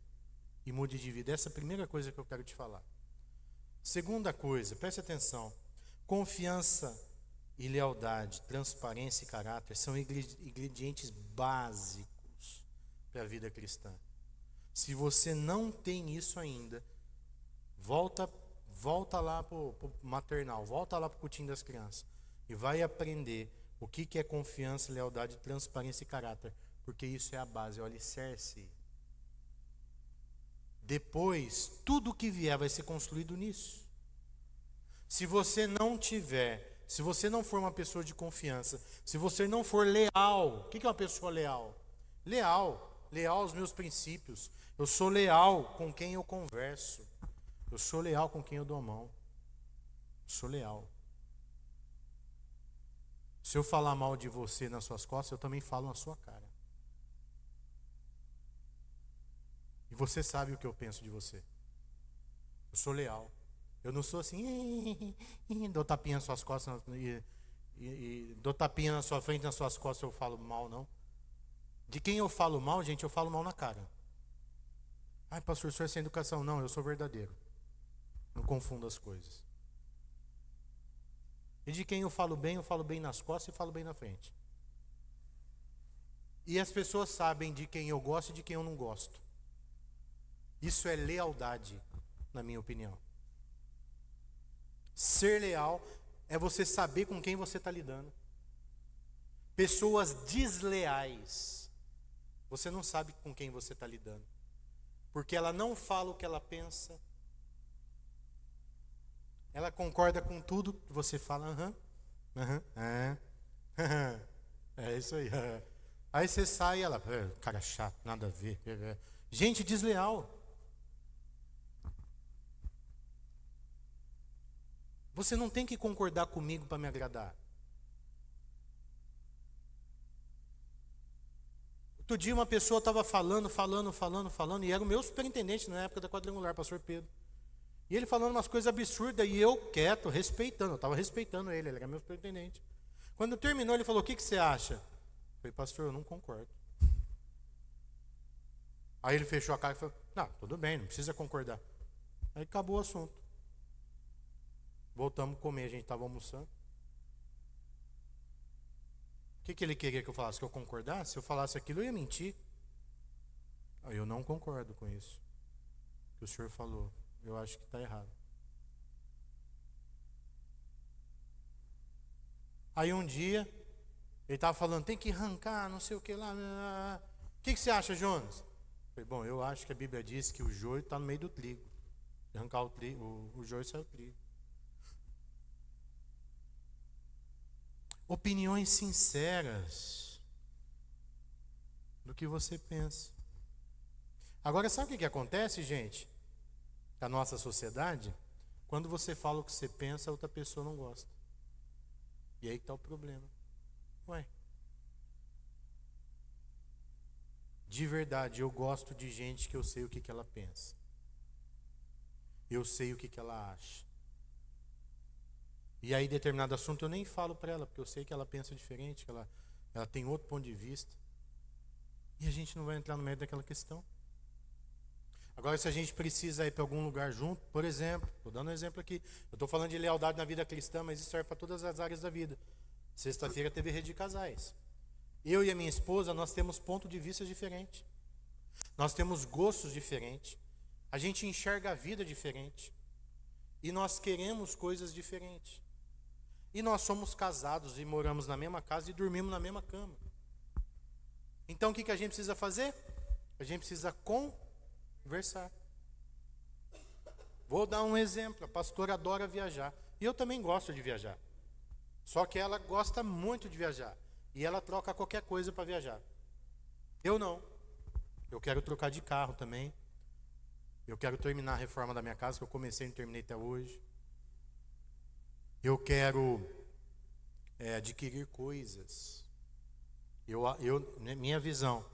e mude de vida. Essa é a primeira coisa que eu quero te falar. Segunda coisa, preste atenção. Confiança e lealdade, transparência e caráter são ingredientes básicos para a vida cristã. Se você não tem isso ainda, volta lá para o maternal, volta lá para o cultinho das crianças e vai aprender o que é confiança, lealdade, transparência e caráter, porque isso é a base, é o alicerce. Depois, tudo que vier vai ser construído nisso. Se você não tiver, se você não for uma pessoa de confiança, se você não for leal, o que é uma pessoa leal? Leal aos meus princípios. Eu sou leal com quem eu converso. Eu sou leal com quem eu dou a mão. Eu sou leal. Se eu falar mal de você nas suas costas, eu também falo na sua cara. E você sabe o que eu penso de você. Eu sou leal. Eu não sou assim, dou tapinha nas suas costas e dou tapinha na sua frente, nas suas costas eu falo mal, não. De quem eu falo mal, gente, eu falo mal na cara. Ai, pastor, o senhor é sem educação. Não, eu sou verdadeiro. Não confunda as coisas. E de quem eu falo bem nas costas e falo bem na frente. E as pessoas sabem de quem eu gosto e de quem eu não gosto. Isso é lealdade, na minha opinião. Ser leal é você saber com quem você está lidando. Pessoas desleais, você não sabe com quem você está lidando. Porque ela não fala o que ela pensa. Ela concorda com tudo que você fala. É isso aí. Aí você sai e ela, cara chato, nada a ver. Gente desleal. Você não tem que concordar comigo para me agradar. Outro dia uma pessoa estava falando, e era o meu superintendente na época da quadrangular, pastor Pedro. E ele falando umas coisas absurdas, e eu quieto, respeitando, eu estava respeitando ele era meu superintendente. Quando terminou, ele falou, o que você acha? Eu falei, pastor, eu não concordo. Aí ele fechou a cara e falou, não, tudo bem, não precisa concordar. Aí acabou o assunto. Voltamos a comer, a gente estava almoçando. O que ele queria que eu falasse? Que eu concordasse? Se eu falasse aquilo, eu ia mentir. Aí eu não concordo com isso que o senhor falou. Eu acho que está errado. Aí um dia, ele estava falando, tem que arrancar, não sei o que lá. O que você acha, Jonas? Eu falei, bom, eu acho que a Bíblia diz que o joio está no meio do trigo. Arrancar o joio sai o trigo. Opiniões sinceras do que você pensa. Agora, sabe o que acontece, gente? Na nossa sociedade, quando você fala o que você pensa, a outra pessoa não gosta. E aí está o problema. Ué. De verdade, eu gosto de gente que eu sei o que ela pensa. Eu sei o que ela acha. E aí, determinado assunto, eu nem falo para ela, porque eu sei que ela pensa diferente, que ela tem outro ponto de vista. E a gente não vai entrar no meio daquela questão. Agora, se a gente precisa ir para algum lugar junto, por exemplo, estou dando um exemplo aqui, eu estou falando de lealdade na vida cristã, mas isso serve para todas as áreas da vida. Sexta-feira teve rede de casais. Eu e a minha esposa, nós temos ponto de vista diferente. Nós temos gostos diferentes. A gente enxerga a vida diferente. E nós queremos coisas diferentes. E nós somos casados e moramos na mesma casa e dormimos na mesma cama. Então o que a gente precisa fazer? A gente precisa conversar. Vou dar um exemplo. A pastora adora viajar. E eu também gosto de viajar. Só que ela gosta muito de viajar. E ela troca qualquer coisa para viajar. Eu não. Eu quero trocar de carro também. Eu quero terminar a reforma da minha casa, que eu comecei e não terminei até hoje. Eu quero adquirir coisas. Minha visão,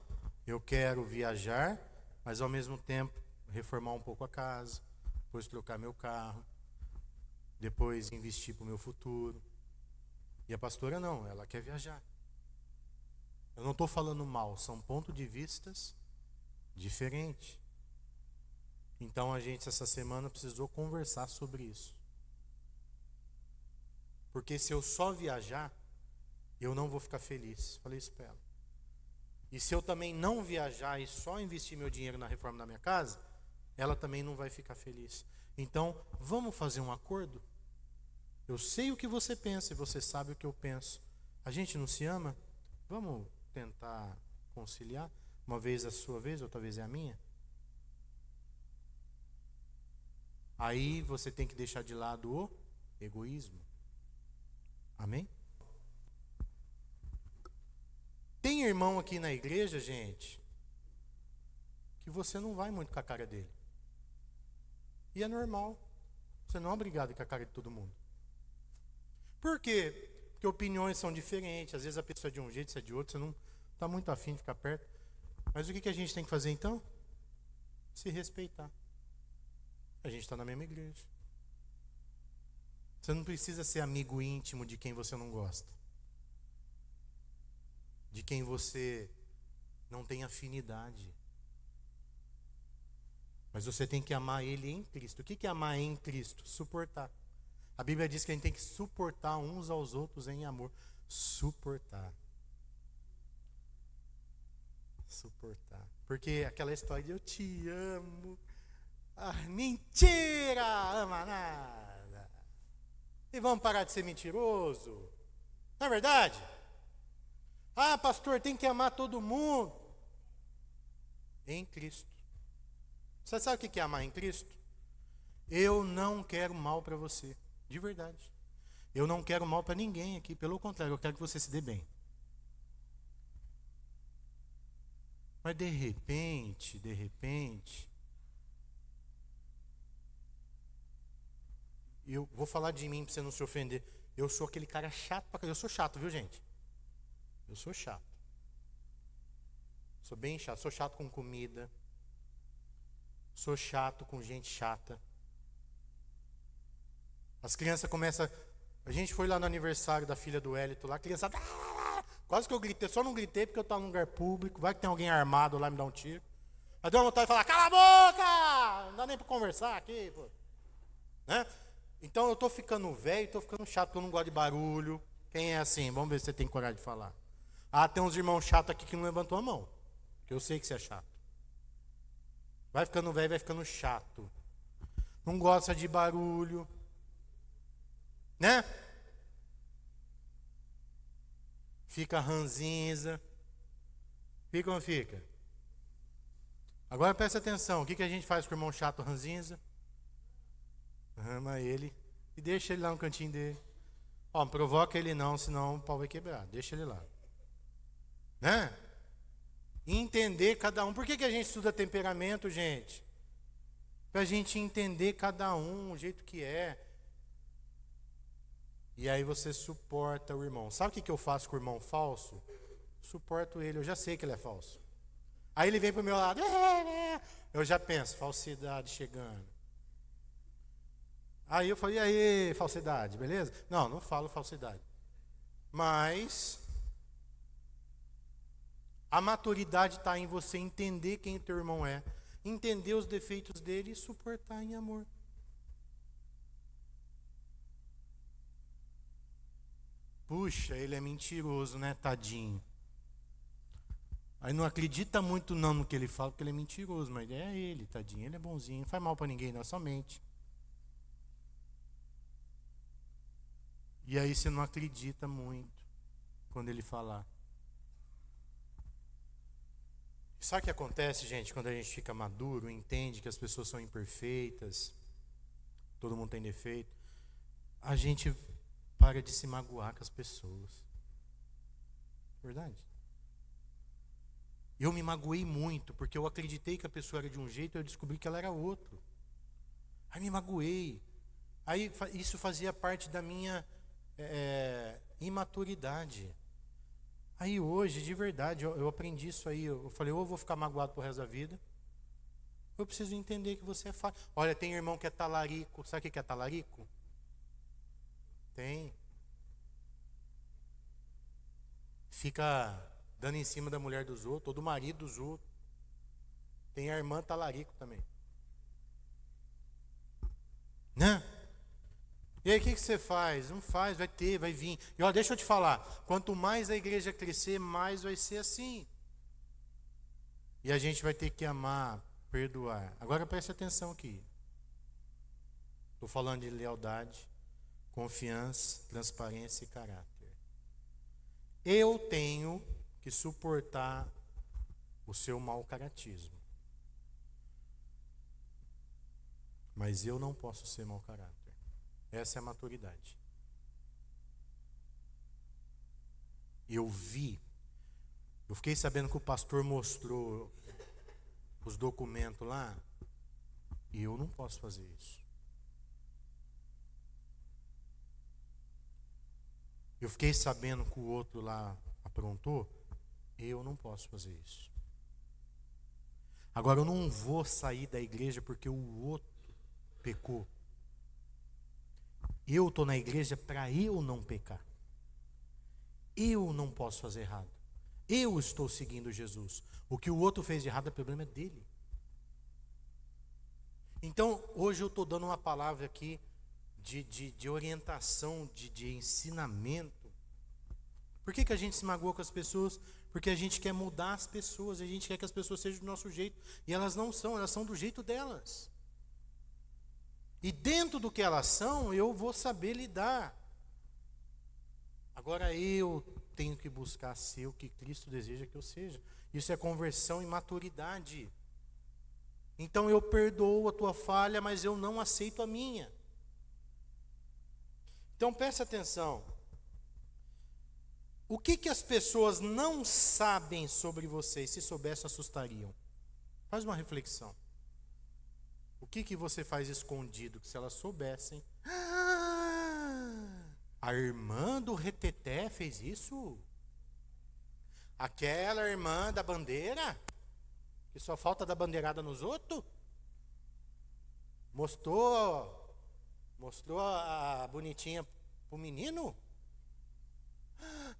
eu quero viajar, mas ao mesmo tempo reformar um pouco a casa, depois trocar meu carro, depois investir para o meu futuro. E a pastora não, ela quer viajar. Eu não estou falando mal, são pontos de vistas diferentes. Então a gente essa semana precisou conversar sobre isso. Porque se eu só viajar, eu não vou ficar feliz. Falei isso para ela. E se eu também não viajar e só investir meu dinheiro na reforma da minha casa, ela também não vai ficar feliz. Então, vamos fazer um acordo? Eu sei o que você pensa e você sabe o que eu penso. A gente não se ama? Vamos tentar conciliar? Uma vez a sua vez, outra vez é a minha? Aí você tem que deixar de lado o egoísmo. Amém? Tem irmão aqui na igreja, gente, que você não vai muito com a cara dele. E é normal. Você não é obrigado com a cara de todo mundo. Por quê? Porque opiniões são diferentes. Às vezes a pessoa é de um jeito, você é de outro. Você não está muito afim de ficar perto. Mas o que a gente tem que fazer então? Se respeitar. A gente está na mesma igreja. Você não precisa ser amigo íntimo de quem você não gosta. De quem você não tem afinidade. Mas você tem que amar ele em Cristo. O que é amar em Cristo? Suportar. A Bíblia diz que a gente tem que suportar uns aos outros em amor. Suportar. Suportar. Porque aquela história de eu te amo. Ah, mentira! Ama nada. E vamos parar de ser mentiroso. Não é verdade? Ah, pastor, tem que amar todo mundo. Em Cristo. Você sabe o que é amar em Cristo? Eu não quero mal para você. De verdade. Eu não quero mal para ninguém aqui. Pelo contrário, eu quero que você se dê bem. Mas de repente, eu vou falar de mim para você não se ofender. Eu sou aquele cara chato pra caramba. Eu sou chato, viu, gente? Eu sou chato. Sou bem chato. Sou chato com comida. Sou chato com gente chata. As crianças começam... A gente foi lá no aniversário da filha do Hélito lá. A criança... Quase que eu gritei. Só não gritei porque eu estava num lugar público. Vai que tem alguém armado lá me dar um tiro. Aí deu uma vontade de falar, cala a boca! Não dá nem para conversar aqui, pô. Né? Então eu estou ficando velho, estou ficando chato, porque eu não gosto de barulho. Quem é assim? Vamos ver se você tem coragem de falar. Ah, tem uns irmãos chatos aqui que não levantou a mão. Que eu sei que você é chato. Vai ficando velho, vai ficando chato. Não gosta de barulho. Né? Fica ranzinza. Fica ou não fica? Agora presta atenção. O que a gente faz com o irmão chato ranzinza? Ama ele e deixa ele lá no cantinho dele. Ó, não provoca ele não, senão o pau vai quebrar. Deixa ele lá. Né? Entender cada um. Por que a gente estuda temperamento, gente? Para a gente entender cada um, o jeito que é. E aí você suporta o irmão. Sabe o que eu faço com o irmão falso? Suporto ele, eu já sei que ele é falso. Aí ele vem pro meu lado, eu já penso, falsidade chegando. Aí eu falei, e aí, falsidade, beleza? Não, não falo falsidade. Mas a maturidade está em você entender quem teu irmão é, entender os defeitos dele e suportar em amor. Puxa, ele é mentiroso, né, tadinho? Aí não acredita muito não no que ele fala, porque ele é mentiroso, mas é ele, tadinho, ele é bonzinho, não faz mal para ninguém, não, somente. E aí você não acredita muito quando ele falar. Sabe o que acontece, gente, quando a gente fica maduro, entende que as pessoas são imperfeitas, todo mundo tem defeito, a gente para de se magoar com as pessoas. Verdade? Eu me magoei muito, porque eu acreditei que a pessoa era de um jeito e eu descobri que ela era outro. Aí me magoei. Aí isso fazia parte da minha imaturidade. Aí hoje, de verdade, eu aprendi isso aí. Eu falei, ou eu vou ficar magoado pro resto da vida, eu preciso entender que você é falho. Olha, tem irmão que é talarico. Sabe o que é talarico? Tem. Fica dando em cima da mulher dos outros, ou do marido dos outros. Tem a irmã talarico também. Né? E aí o que você faz? Não faz, vai ter, vai vir. E olha, deixa eu te falar, quanto mais a igreja crescer, mais vai ser assim. E a gente vai ter que amar, perdoar. Agora preste atenção aqui. Estou falando de lealdade, confiança, transparência e caráter. Eu tenho que suportar o seu mau caratismo. Mas eu não posso ser mau caráter. Essa é a maturidade. Eu fiquei sabendo que o pastor mostrou os documentos lá, e eu não posso fazer isso. Eu fiquei sabendo que o outro lá aprontou, eu não posso fazer isso. Agora eu não vou sair da igreja porque o outro pecou. Eu estou na igreja para eu não pecar. Eu não posso fazer errado. Eu estou seguindo Jesus. O que o outro fez de errado, o problema é dele. Então, hoje eu estou dando uma palavra aqui de orientação, de ensinamento. Por que a gente se magoa com as pessoas? Porque a gente quer mudar as pessoas, a gente quer que as pessoas sejam do nosso jeito. E elas não são, elas são do jeito delas. E dentro do que elas são, eu vou saber lidar. Agora eu tenho que buscar ser o que Cristo deseja que eu seja. Isso é conversão e maturidade. Então eu perdoo a tua falha, mas eu não aceito a minha. Então preste atenção. O que as pessoas não sabem sobre vocês, se soubessem, assustariam? Faz uma reflexão. O que você faz escondido, que se elas soubessem... A irmã do reteté fez isso? Aquela irmã da bandeira? Que só falta dar bandeirada nos outros? Mostrou a bonitinha pro menino?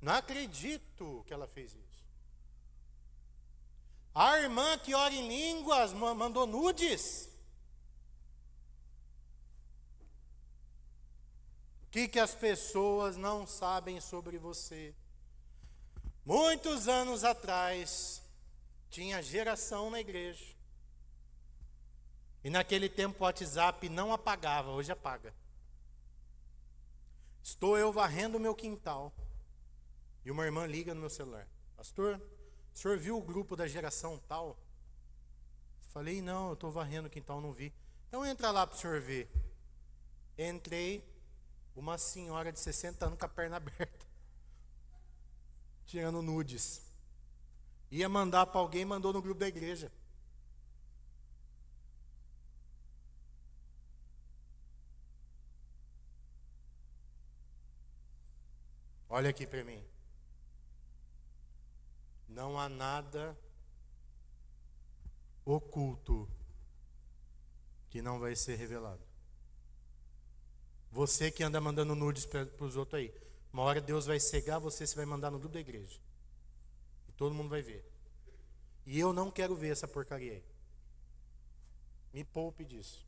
Não acredito que ela fez isso. A irmã que ora em línguas mandou nudes? O que as pessoas não sabem sobre você? Muitos anos atrás, tinha geração na igreja. E naquele tempo o WhatsApp não apagava, hoje apaga. Estou eu varrendo o meu quintal. E uma irmã liga no meu celular. Pastor, o senhor viu o grupo da geração tal? Falei, não, eu estou varrendo o quintal, não vi. Então entra lá para o senhor ver. Entrei. Uma senhora de 60 anos com a perna aberta, tirando nudes. Ia mandar para alguém, mandou no grupo da igreja. Olha aqui para mim. Não há nada oculto que não vai ser revelado. Você que anda mandando nudes para os outros aí, uma hora Deus vai cegar você, você vai mandar no grupo da igreja. E todo mundo vai ver. E eu não quero ver essa porcaria aí. Me poupe disso.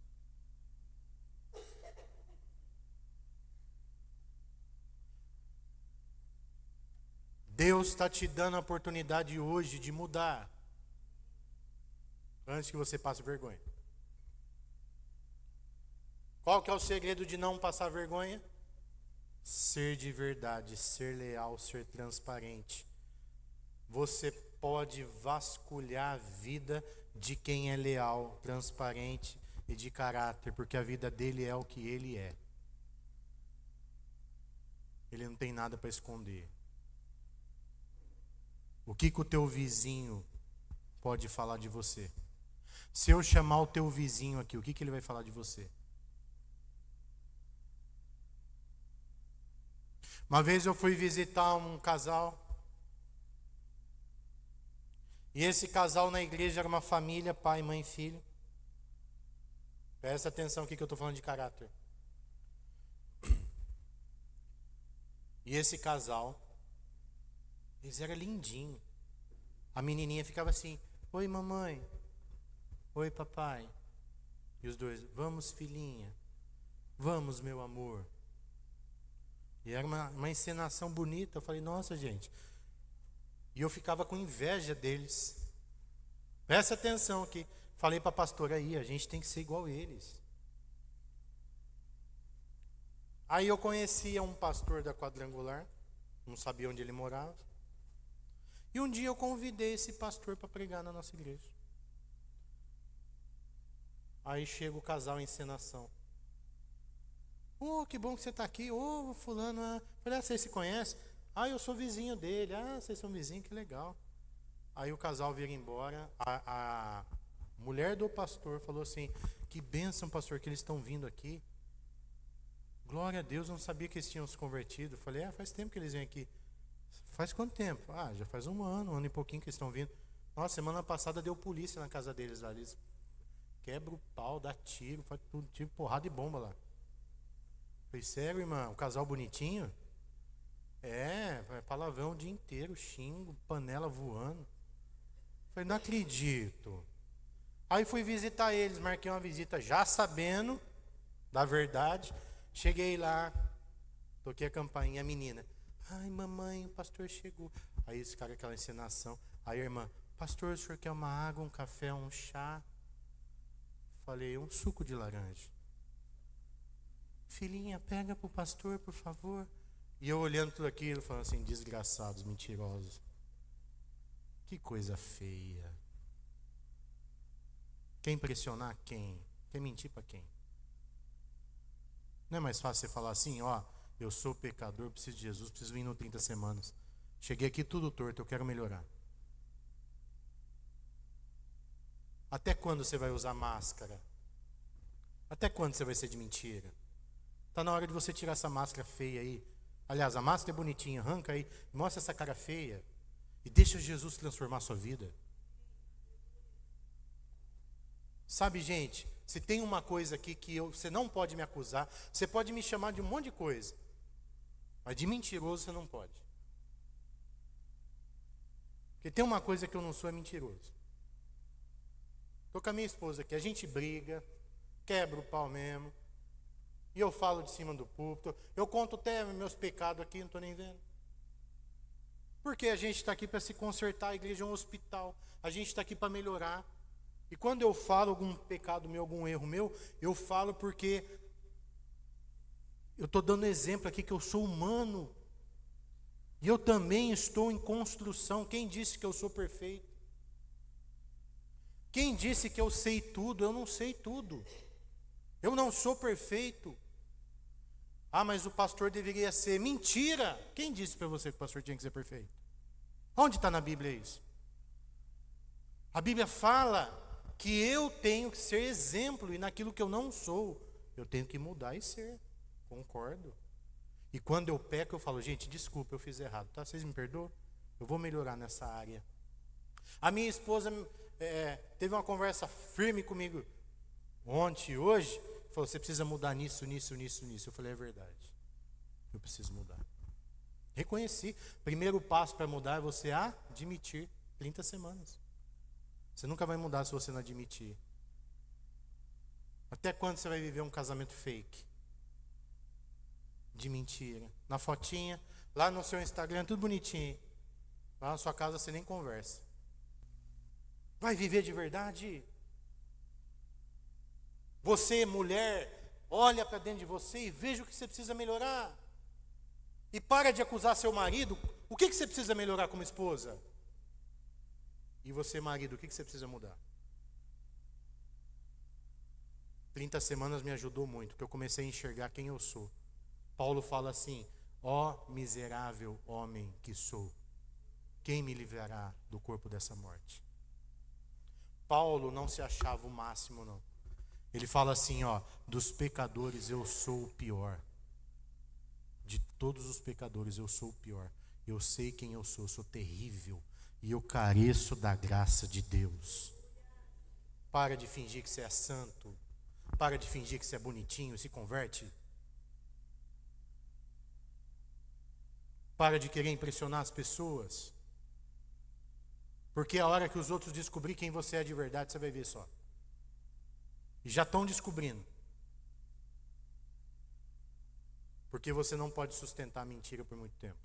Deus está te dando a oportunidade hoje de mudar, antes que você passe vergonha. Qual que é o segredo de não passar vergonha? Ser de verdade, ser leal, ser transparente. Você pode vasculhar a vida de quem é leal, transparente e de caráter, porque a vida dele é o que ele é. Ele não tem nada para esconder. O que o teu vizinho pode falar de você? Se eu chamar o teu vizinho aqui, o que ele vai falar de você? Uma vez eu fui visitar um casal. E esse casal na igreja era uma família, pai, mãe e filho. Presta atenção aqui que eu estou falando de caráter. E esse casal, eles eram lindinhos. A menininha ficava assim: oi mamãe, oi papai. E os dois: vamos filhinha, vamos meu amor. E era uma encenação bonita. Eu falei: nossa gente. E eu ficava com inveja deles. Presta atenção aqui. Falei para a pastora aí: a gente tem que ser igual eles. Aí eu conhecia um pastor da Quadrangular, não sabia onde ele morava. E um dia eu convidei esse pastor para pregar na nossa igreja. Aí chega o casal em encenação. Oh, que bom que você está aqui. Oh, fulano. Falei: vocês se conhecem? Ah, eu sou vizinho dele. Ah, vocês são vizinhos, que legal. Aí o casal vira embora. A mulher do pastor falou assim: que bênção, pastor, que eles estão vindo aqui. Glória a Deus, eu não sabia que eles tinham se convertido. Eu falei: faz tempo que eles vêm aqui. Faz quanto tempo? Já faz um ano e pouquinho que eles estão vindo. Nossa, semana passada deu polícia na casa deles lá. Eles quebram o pau, dá tiro, faz tudo, tiro, porrada e bomba lá. Falei: sério, irmã? O casal bonitinho? É palavrão o dia inteiro, xingo, panela voando. Falei: não acredito. Aí fui visitar eles, marquei uma visita já sabendo da verdade. Cheguei lá, toquei a campainha, a menina: ai mamãe, o pastor chegou. Aí esse cara, aquela encenação. Aí a irmã: pastor, o senhor quer uma água, um café, um chá? Falei: um suco de laranja. Filhinha, pega pro pastor, por favor. E eu olhando tudo aquilo, falando assim: desgraçados, mentirosos. Que coisa feia. Quer impressionar quem? Quer mentir para quem? Não é mais fácil você falar assim: ó, eu sou pecador, preciso de Jesus, preciso vir no 30 semanas. Cheguei aqui tudo torto, eu quero melhorar. Até quando você vai usar máscara? Até quando você vai ser de mentira? Está na hora de você tirar essa máscara feia aí. Aliás, a máscara é bonitinha, arranca aí, mostra essa cara feia e deixa Jesus transformar a sua vida. Sabe, gente, se tem uma coisa aqui que você não pode me acusar, você pode me chamar de um monte de coisa, mas de mentiroso você não pode. Porque tem uma coisa que eu não sou, é mentiroso. Estou com a minha esposa aqui, a gente briga, quebra o pau mesmo. E eu falo de cima do púlpito. Eu conto até meus pecados aqui, não estou nem vendo. Porque a gente está aqui para se consertar. A igreja é um hospital. A gente está aqui para melhorar. E quando eu falo algum pecado meu, algum erro meu, eu falo porque eu estou dando exemplo aqui que eu sou humano. E eu também estou em construção. Quem disse que eu sou perfeito? Quem disse que eu sei tudo? Eu não sei tudo. Eu não sou perfeito. Ah, mas o pastor deveria ser. Mentira! Quem disse para você que o pastor tinha que ser perfeito? Onde está na Bíblia isso? A Bíblia fala que eu tenho que ser exemplo, e naquilo que eu não sou, eu tenho que mudar e ser. Concordo. E quando eu peco, eu falo: gente, desculpa, eu fiz errado, tá? Vocês me perdoam? Eu vou melhorar nessa área. A minha esposa teve uma conversa firme comigo ontem e hoje. Falou, você precisa mudar nisso. Eu falei, é verdade. Eu preciso mudar. Reconheci. Primeiro passo para mudar é você admitir. 30 semanas. Você nunca vai mudar se você não admitir. Até quando você vai viver um casamento fake? De mentira. Na fotinha, lá no seu Instagram, tudo bonitinho. Lá na sua casa você nem conversa. Vai viver de verdade? Você, mulher, olha para dentro de você e veja o que você precisa melhorar. E para de acusar seu marido. O que você precisa melhorar como esposa? E você, marido, o que você precisa mudar? 30 semanas me ajudou muito, porque eu comecei a enxergar quem eu sou. Paulo fala assim, ó miserável homem que sou, quem me livrará do corpo dessa morte? Paulo não se achava o máximo, não. Ele fala assim, ó, dos pecadores eu sou o pior. De todos os pecadores eu sou o pior. Eu sei quem eu sou terrível. E eu careço da graça de Deus. Para de fingir que você é santo. Para de fingir que você é bonitinho e se converte. Para de querer impressionar as pessoas. Porque a hora que os outros descobrir quem você é de verdade, você vai ver só. E já estão descobrindo. Porque você não pode sustentar a mentira por muito tempo.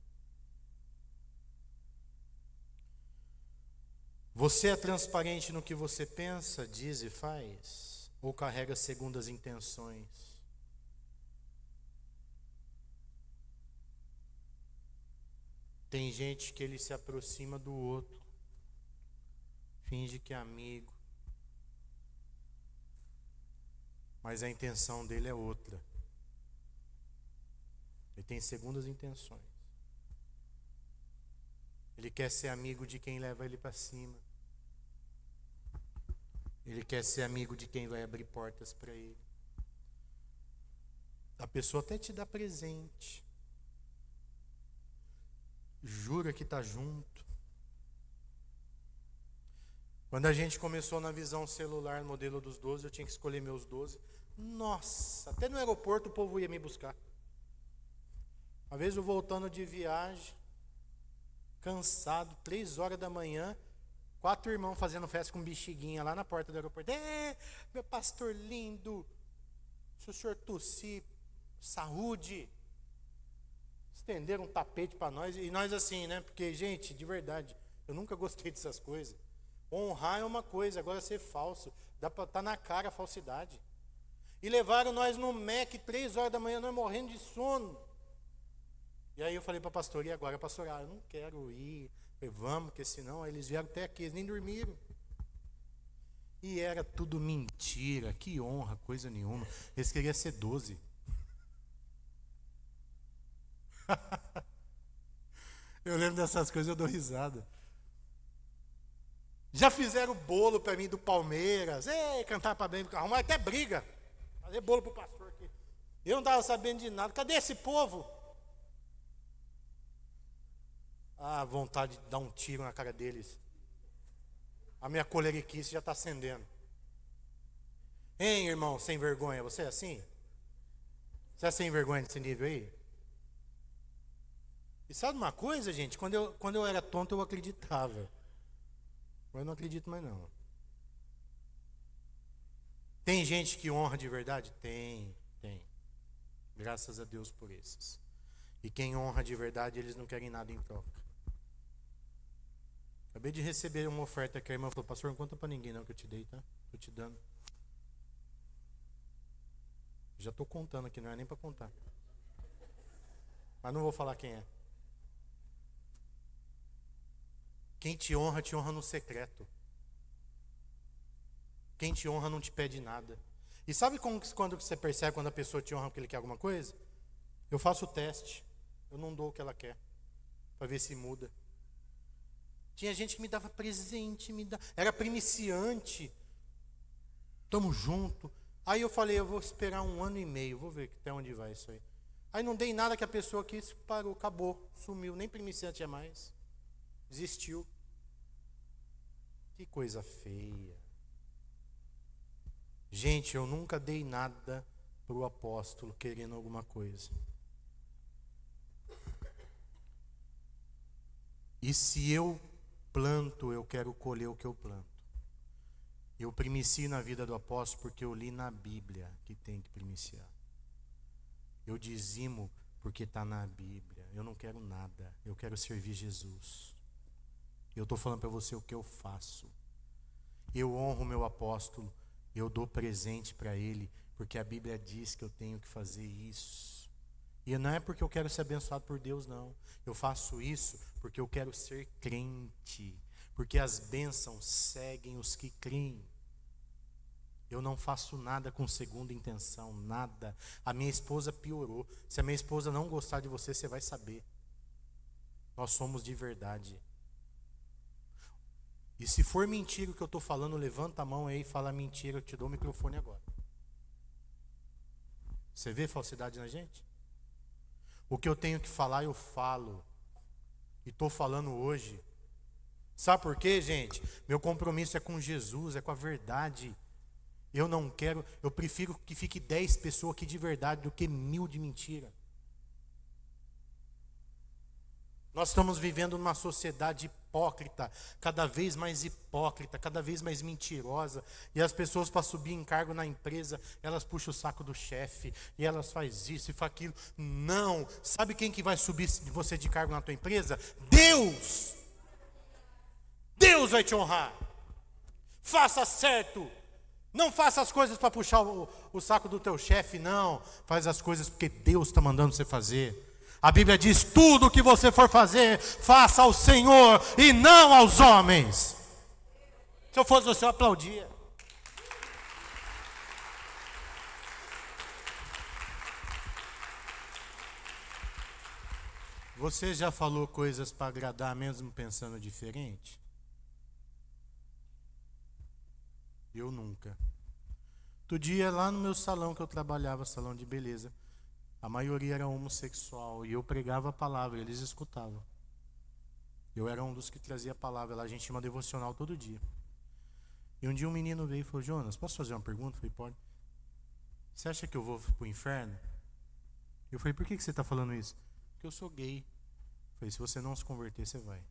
Você é transparente no que você pensa, diz e faz? Ou carrega segundas intenções? Tem gente que ele se aproxima do outro, finge que é amigo, mas a intenção dele é outra. Ele tem segundas intenções. Ele quer ser amigo de quem leva ele para cima. Ele quer ser amigo de quem vai abrir portas para ele. A pessoa até te dá presente. Jura que está junto. Quando a gente começou na visão celular, no modelo dos 12, eu tinha que escolher meus 12. Nossa, até no aeroporto o povo ia me buscar. Uma vez eu voltando de viagem, cansado, 3 horas da manhã, 4 irmãos fazendo festa com bexiguinha lá na porta do aeroporto. Meu pastor lindo, se o senhor tossir, saúde. Estenderam um tapete para nós, e nós assim, né? Porque, gente, de verdade, eu nunca gostei dessas coisas. Honrar é uma coisa, agora ser falso, dá para estar na cara a falsidade. E levaram nós no MEC, 3 horas da manhã, nós morrendo de sono. E aí eu falei para a pastora, e agora, pastor, eu não quero ir. Eu falei, vamos, porque senão eles vieram até aqui, eles nem dormiram. E era tudo mentira, que honra, coisa nenhuma. Eles queriam ser 12. Eu lembro dessas coisas, eu dou risada. Já fizeram bolo para mim do Palmeiras. Cantar para bem, arrumar até briga. Fazer bolo para o pastor aqui. Eu não estava sabendo de nada. Cadê esse povo? Ah, vontade de dar um tiro na cara deles. A minha coleriquice já está acendendo. Hein, irmão, sem vergonha, você é assim? Você é sem vergonha nesse nível aí? E sabe uma coisa, gente? Quando eu era tonto, eu acreditava. Agora eu não acredito mais, não. Tem gente que honra de verdade? Tem. Graças a Deus por esses. E quem honra de verdade, eles não querem nada em troca. Acabei de receber uma oferta que a irmã falou, pastor, não conta para ninguém não que eu te dei, tá? Estou te dando. Já estou contando aqui, não é nem para contar. Mas não vou falar quem é. Quem te honra no secreto. Quem te honra não te pede nada. E sabe quando você percebe quando a pessoa te honra porque ele quer alguma coisa? Eu faço o teste. Eu não dou o que ela quer. Para ver se muda. Tinha gente que me dava presente, era primiciante. Tamo junto. Aí eu falei, eu vou esperar 1 ano e meio, vou ver até onde vai isso aí. Aí não dei nada que a pessoa quis, parou, acabou, sumiu, nem primiciante é mais. Desistiu. Que coisa feia. Gente, eu nunca dei nada para o apóstolo querendo alguma coisa. E se eu planto, eu quero colher o que eu planto. Eu primicio na vida do apóstolo porque eu li na Bíblia que tem que primiciar. Eu dizimo porque está na Bíblia. Eu não quero nada, eu quero servir Jesus. Eu estou falando para você o que eu faço. Eu honro o meu apóstolo, eu dou presente para ele, porque a Bíblia diz que eu tenho que fazer isso. E não é porque eu quero ser abençoado por Deus, não. Eu faço isso porque eu quero ser crente, porque as bênçãos seguem os que creem. Eu não faço nada com segunda intenção, nada. A minha esposa piorou. Se a minha esposa não gostar de você, você vai saber. Nós somos de verdade. E se for mentira o que eu estou falando, levanta a mão aí e fala mentira, eu te dou o microfone agora. Você vê falsidade na gente? O que eu tenho que falar, eu falo. E estou falando hoje. Sabe por quê, gente? Meu compromisso é com Jesus, é com a verdade. Eu não quero, eu prefiro que fique 10 pessoas aqui de verdade do que 1000 de mentira. Nós estamos vivendo numa sociedade hipócrita, cada vez mais hipócrita, cada vez mais mentirosa. E as pessoas, para subir em cargo na empresa, elas puxam o saco do chefe, e elas fazem isso e fazem aquilo. Não! Sabe quem que vai subir você de cargo na tua empresa? Deus! Deus vai te honrar. Faça certo. Não faça as coisas para puxar o saco do teu chefe, não. Faz as coisas porque Deus está mandando você fazer. A Bíblia diz, tudo o que você for fazer, faça ao Senhor e não aos homens. Se eu fosse você, eu aplaudia. Você já falou coisas para agradar mesmo pensando diferente? Eu nunca. Outro dia, lá no meu salão que eu trabalhava, salão de beleza, a maioria era homossexual e eu pregava a palavra, eles escutavam. Eu era um dos que trazia a palavra lá, a gente tinha uma devocional todo dia. E um dia um menino veio e falou, Jonas, posso fazer uma pergunta? Eu falei, pode. Você acha que eu vou pro inferno? Eu falei, por que você está falando isso? Porque eu sou gay. Eu falei, se você não se converter, você vai.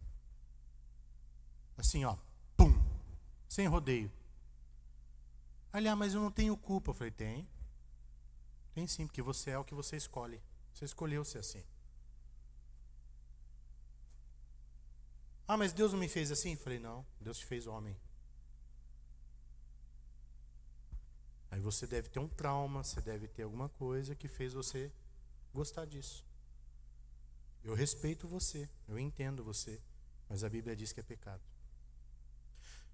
Assim, ó, pum, sem rodeio. Aliás, mas eu não tenho culpa. Eu falei, tem. Tem sim, porque você é o que você escolhe. Você escolheu ser assim. Ah, mas Deus não me fez assim? Eu falei, não, Deus te fez homem. Aí você deve ter um trauma, você deve ter alguma coisa que fez você gostar disso. Eu respeito você, eu entendo você, mas a Bíblia diz que é pecado.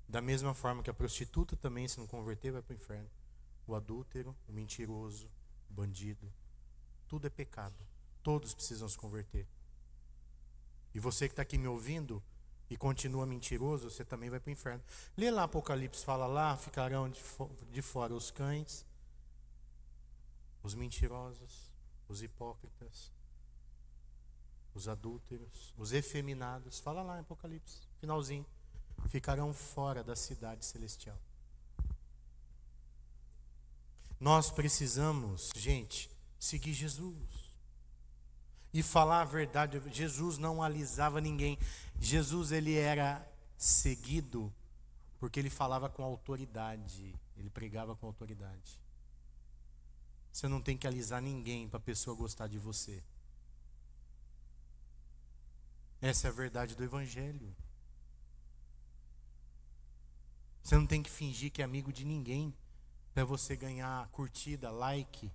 Da mesma forma que a prostituta também, se não converter, vai para o inferno. O adúltero, o mentiroso, o bandido, tudo é pecado. Todos precisam se converter. E você que está aqui me ouvindo e continua mentiroso, você também vai para o inferno. Lê lá Apocalipse, fala lá, ficarão de fora os cães, os mentirosos, os hipócritas, os adúlteros, os efeminados. Fala lá em Apocalipse, finalzinho. Ficarão fora da cidade celestial. Nós precisamos, gente, seguir Jesus e falar a verdade. Jesus não alisava ninguém. Jesus, ele era seguido porque ele falava com autoridade, ele pregava com autoridade. Você não tem que alisar ninguém para a pessoa gostar de você. Essa é a verdade do Evangelho. Você não tem que fingir que é amigo de ninguém para você ganhar curtida, like.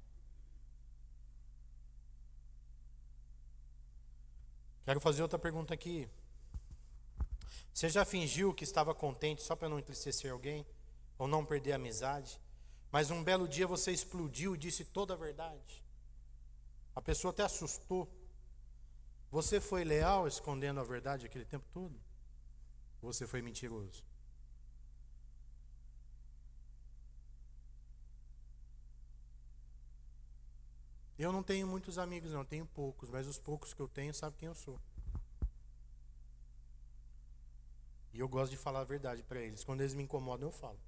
Quero fazer outra pergunta aqui. Você já fingiu que estava contente só para não entristecer alguém? Ou não perder a amizade? Mas um belo dia você explodiu e disse toda a verdade. A pessoa até assustou. Você foi leal escondendo a verdade aquele tempo todo? Ou você foi mentiroso? Eu não tenho muitos amigos, não, tenho poucos, mas os poucos que eu tenho sabem quem eu sou. E eu gosto de falar a verdade para eles. Quando eles me incomodam, eu falo.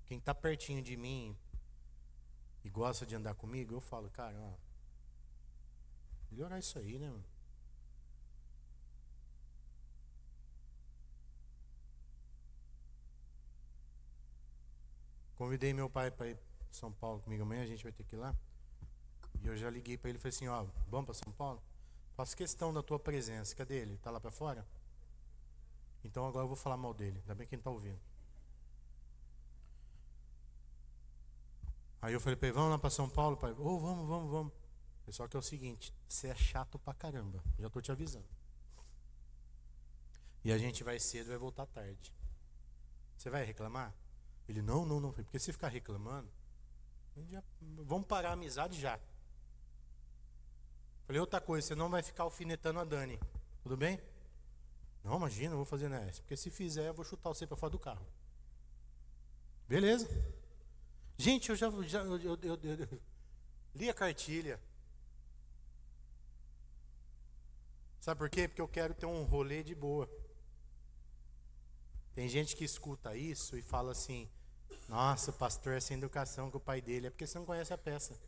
Quem está pertinho de mim e gosta de andar comigo, eu falo, cara, ó, melhorar isso aí, né, mano? Convidei meu pai para ir para São Paulo comigo amanhã, a gente vai ter que ir lá. E eu já liguei para ele e falei assim, ó, vamos para São Paulo? Faço questão da tua presença. Cadê ele? Tá lá para fora? Então agora eu vou falar mal dele. Ainda bem que ele tá ouvindo. Aí eu falei para ele, vamos lá para São Paulo, pai? Ô, vamos. Só que é o seguinte, você é chato pra caramba. Já tô te avisando. E a gente vai cedo e vai voltar tarde. Você vai reclamar? Ele, não. Porque se ficar reclamando, vamos parar a amizade já. Falei, outra coisa, você não vai ficar alfinetando a Dani. Tudo bem? Não, imagina, não vou fazer nessa. Porque se fizer, eu vou chutar você para fora do carro. Beleza? Gente, eu li a cartilha. Sabe por quê? Porque eu quero ter um rolê de boa. Tem gente que escuta isso e fala assim, nossa, o pastor é sem educação com o pai dele. É porque você não conhece a peça.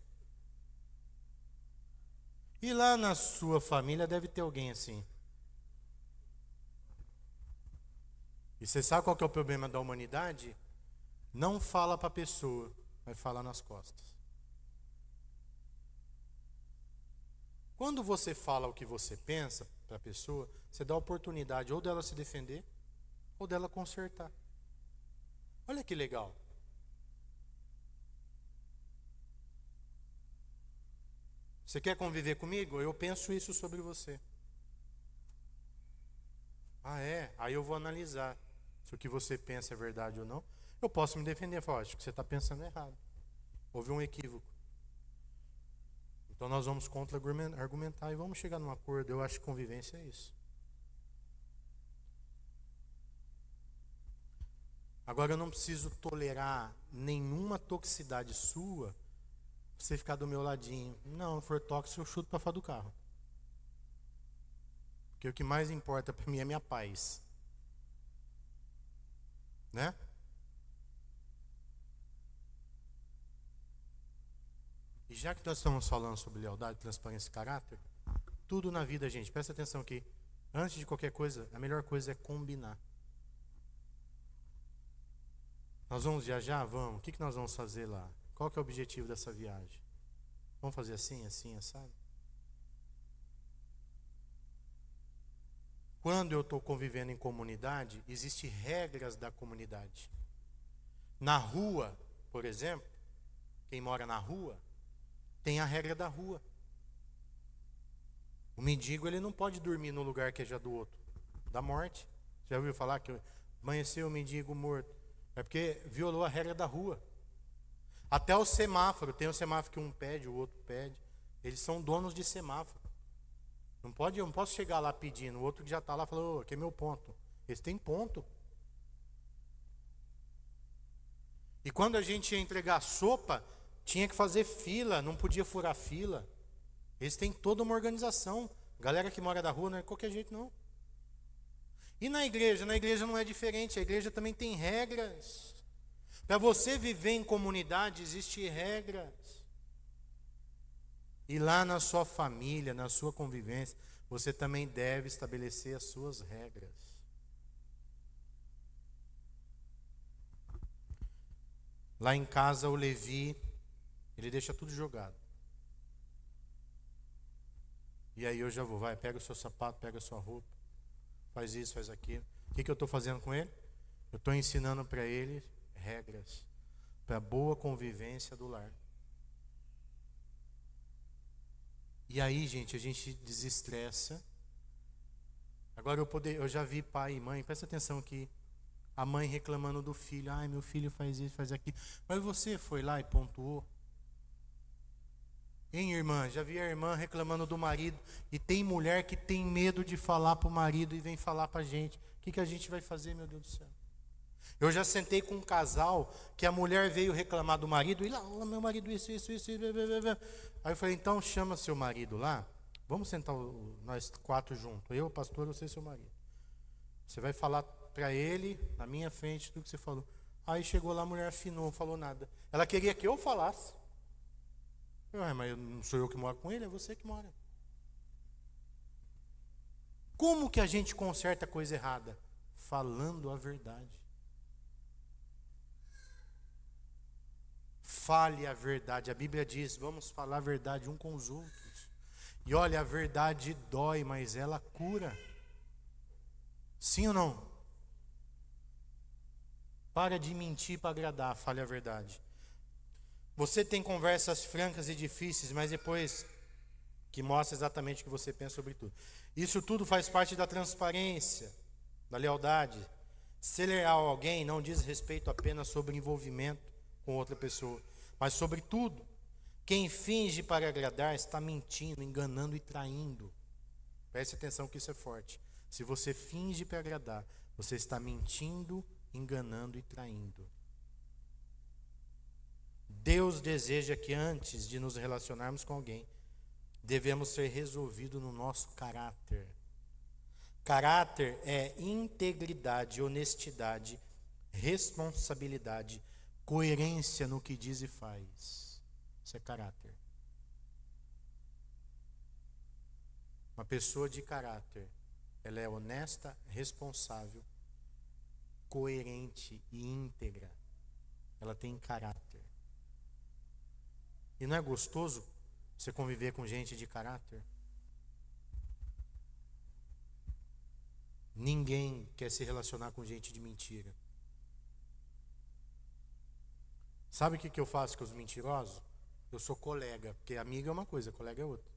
E lá na sua família deve ter alguém assim. E você sabe qual que é o problema da humanidade? Não fala para a pessoa, vai falar nas costas. Quando você fala o que você pensa para a pessoa, você dá a oportunidade ou dela se defender, ou dela consertar. Olha que legal. Você quer conviver comigo? Eu penso isso sobre você. Ah, é? Aí eu vou analisar se o que você pensa é verdade ou não. Eu posso me defender e falar, acho que você está pensando errado. Houve um equívoco. Então nós vamos contra-argumentar e vamos chegar num acordo. Eu acho que convivência é isso. Agora eu não preciso tolerar nenhuma toxicidade sua pra você ficar do meu ladinho. Não, se for tóxico eu chuto para fora do carro. Porque o que mais importa para mim é minha paz. Né? E já que nós estamos falando sobre lealdade, transparência e caráter, tudo na vida, gente, presta atenção aqui. Antes de qualquer coisa, a melhor coisa é combinar. Nós vamos viajar? Vamos. O que nós vamos fazer lá? Qual que é o objetivo dessa viagem? Vamos fazer assim, sabe? Quando eu estou convivendo em comunidade, existem regras da comunidade. Na rua, por exemplo, quem mora na rua, tem a regra da rua. O mendigo, ele não pode dormir no lugar que é já do outro. Da morte. Já ouviu falar que amanheceu o mendigo morto? É porque violou a regra da rua. Até o semáforo, tem o semáforo que um pede, o outro pede. Eles são donos de semáforo. Eu não posso chegar lá pedindo. O outro que já está lá falou, aqui é meu ponto. Eles têm ponto. E quando a gente ia entregar sopa, tinha que fazer fila, não podia furar fila. Eles têm toda uma organização. Galera que mora da rua não é de qualquer jeito, não. E na igreja? Na igreja não é diferente. A igreja também tem regras. Para você viver em comunidade, existem regras. E lá na sua família, na sua convivência, você também deve estabelecer as suas regras. Lá em casa, o Levi, ele deixa tudo jogado. E aí eu já vou, vai, pega o seu sapato, pega a sua roupa, faz isso, faz aquilo. O que eu estou fazendo com ele? Eu estou ensinando para ele regras para boa convivência do lar. E aí, gente, a gente desestressa. Agora eu já vi pai e mãe, presta atenção aqui, a mãe reclamando do filho, ai, meu filho faz isso, faz aquilo. Mas você foi lá e pontuou? Hein, irmã? Já vi a irmã reclamando do marido. E tem mulher que tem medo de falar para o marido e vem falar para a gente. O que a gente vai fazer, meu Deus do céu? Eu já sentei com um casal que a mulher veio reclamar do marido. E lá, meu marido, isso. Aí eu falei, então chama seu marido lá. Vamos sentar nós 4 juntos. Eu, pastor, você e seu marido. Você vai falar para ele, na minha frente, tudo que você falou. Aí chegou lá, a mulher afinou, não falou nada. Ela queria que eu falasse. Mas não sou eu que moro com ele, é você que mora. Como que a gente conserta a coisa errada? Falando a verdade. Fale a verdade. A Bíblia diz, vamos falar a verdade um com os outros. E olha, a verdade dói, mas ela cura. Sim ou não? Para de mentir para agradar, fale a verdade. Você tem conversas francas e difíceis, mas depois que mostra exatamente o que você pensa sobre tudo. Isso tudo faz parte da transparência, da lealdade. Ser leal a alguém não diz respeito apenas sobre envolvimento com outra pessoa, mas sobre tudo. Quem finge para agradar está mentindo, enganando e traindo. Preste atenção que isso é forte. Se você finge para agradar, você está mentindo, enganando e traindo. Deus deseja que antes de nos relacionarmos com alguém, devemos ser resolvidos no nosso caráter. Caráter é integridade, honestidade, responsabilidade, coerência no que diz e faz. Isso é caráter. Uma pessoa de caráter, ela é honesta, responsável, coerente e íntegra. Ela tem caráter. E não é gostoso você conviver com gente de caráter? Ninguém quer se relacionar com gente de mentira. Sabe o que eu faço com os mentirosos? Eu sou colega, porque amigo é uma coisa, colega é outra.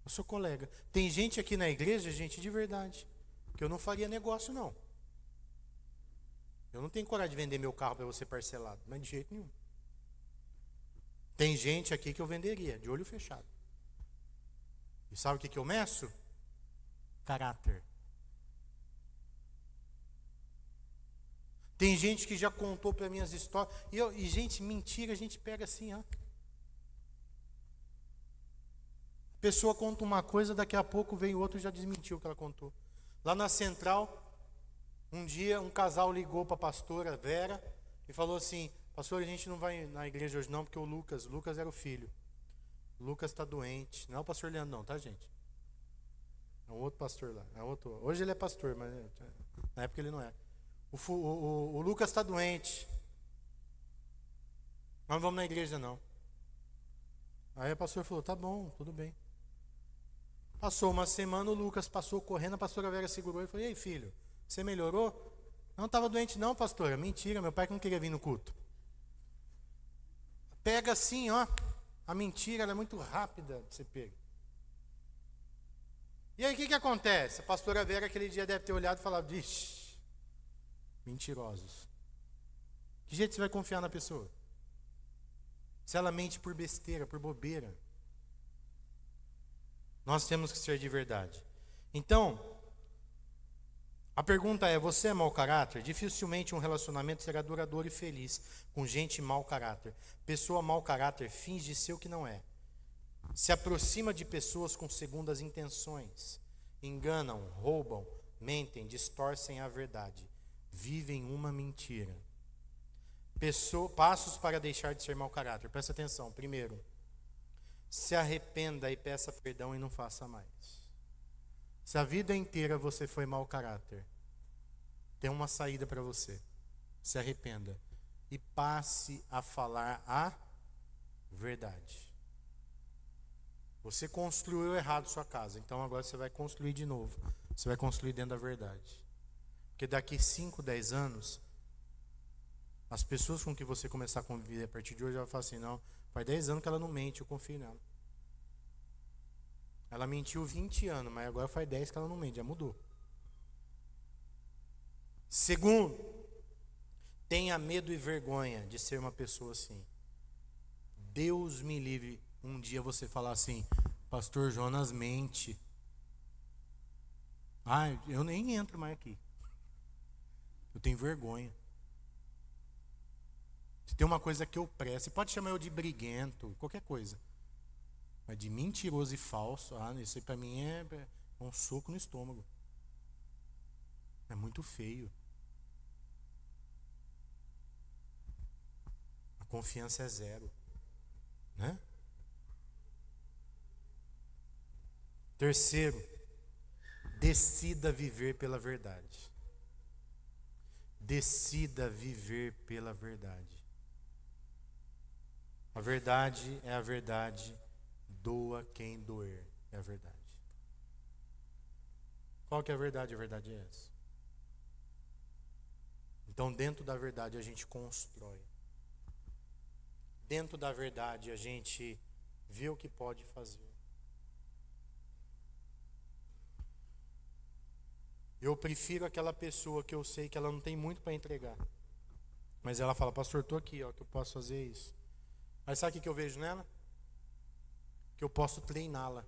Eu sou colega. Tem gente aqui na igreja, gente de verdade, que eu não faria negócio não. Eu não tenho coragem de vender meu carro para você parcelado, mas de jeito nenhum. Tem gente aqui que eu venderia, de olho fechado. E sabe o que eu meço? Caráter. Tem gente que já contou para mim as histórias. E gente, mentira, a gente pega assim, ó. A pessoa conta uma coisa, daqui a pouco vem outro e já desmentiu o que ela contou. Lá na Central, um dia um casal ligou para a pastora Vera e falou assim: pastor, a gente não vai na igreja hoje não, porque o Lucas era o filho. O Lucas está doente. Não é o pastor Leandro não, tá, gente? É um outro pastor lá. Hoje ele é pastor, mas na época ele não é. O Lucas está doente. Nós não vamos na igreja não. Aí o pastor falou, tá bom, tudo bem. Passou uma semana, o Lucas passou correndo, a pastora Vera segurou e falou: e aí, filho, você melhorou? Não estava doente não, pastora. Mentira, meu pai que não queria vir no culto. Pega assim, ó. A mentira ela é muito rápida de ser pega. E aí o que acontece? A pastora Vera aquele dia deve ter olhado e falado: vixe, mentirosos. Que jeito você vai confiar na pessoa? Se ela mente por besteira, por bobeira. Nós temos que ser de verdade. Então, a pergunta é: você é mau caráter? Dificilmente um relacionamento será duradouro e feliz com gente mau caráter. Pessoa mau caráter finge ser o que não é. Se aproxima de pessoas com segundas intenções. Enganam, roubam, mentem, distorcem a verdade. Vivem uma mentira. Passos para deixar de ser mau caráter. Presta atenção. Primeiro, se arrependa e peça perdão e não faça mais. Se a vida inteira você foi mau caráter, tem uma saída para você. Se arrependa e passe a falar a verdade. Você construiu errado sua casa, então agora você vai construir de novo. Você vai construir dentro da verdade. Porque daqui 5, 10 anos, as pessoas com que você começar a conviver a partir de hoje, ela fala assim: não, faz 10 anos que ela não mente, eu confio nela. Ela mentiu 20 anos, mas agora faz 10 que ela não mente, já mudou. Segundo, tenha medo e vergonha de ser uma pessoa assim. Deus me livre um dia você falar assim: pastor Jonas mente. Eu nem entro mais aqui. Eu tenho vergonha. Se tem uma coisa que eu presto, você pode chamar eu de briguento, qualquer coisa. Mas de mentiroso e falso, isso aí pra mim é um soco no estômago. É muito feio. A confiança é zero, né? Terceiro, decida viver pela verdade. Decida viver pela verdade. A verdade é a verdade, doa quem doer, é a verdade. Qual que é a verdade? A verdade é essa. Então, dentro da verdade a gente constrói. Dentro da verdade a gente vê o que pode fazer. Eu prefiro aquela pessoa que eu sei que ela não tem muito para entregar, mas ela fala: pastor, estou aqui, ó, que eu posso fazer isso. Mas sabe o que eu vejo nela? Que eu posso treiná-la.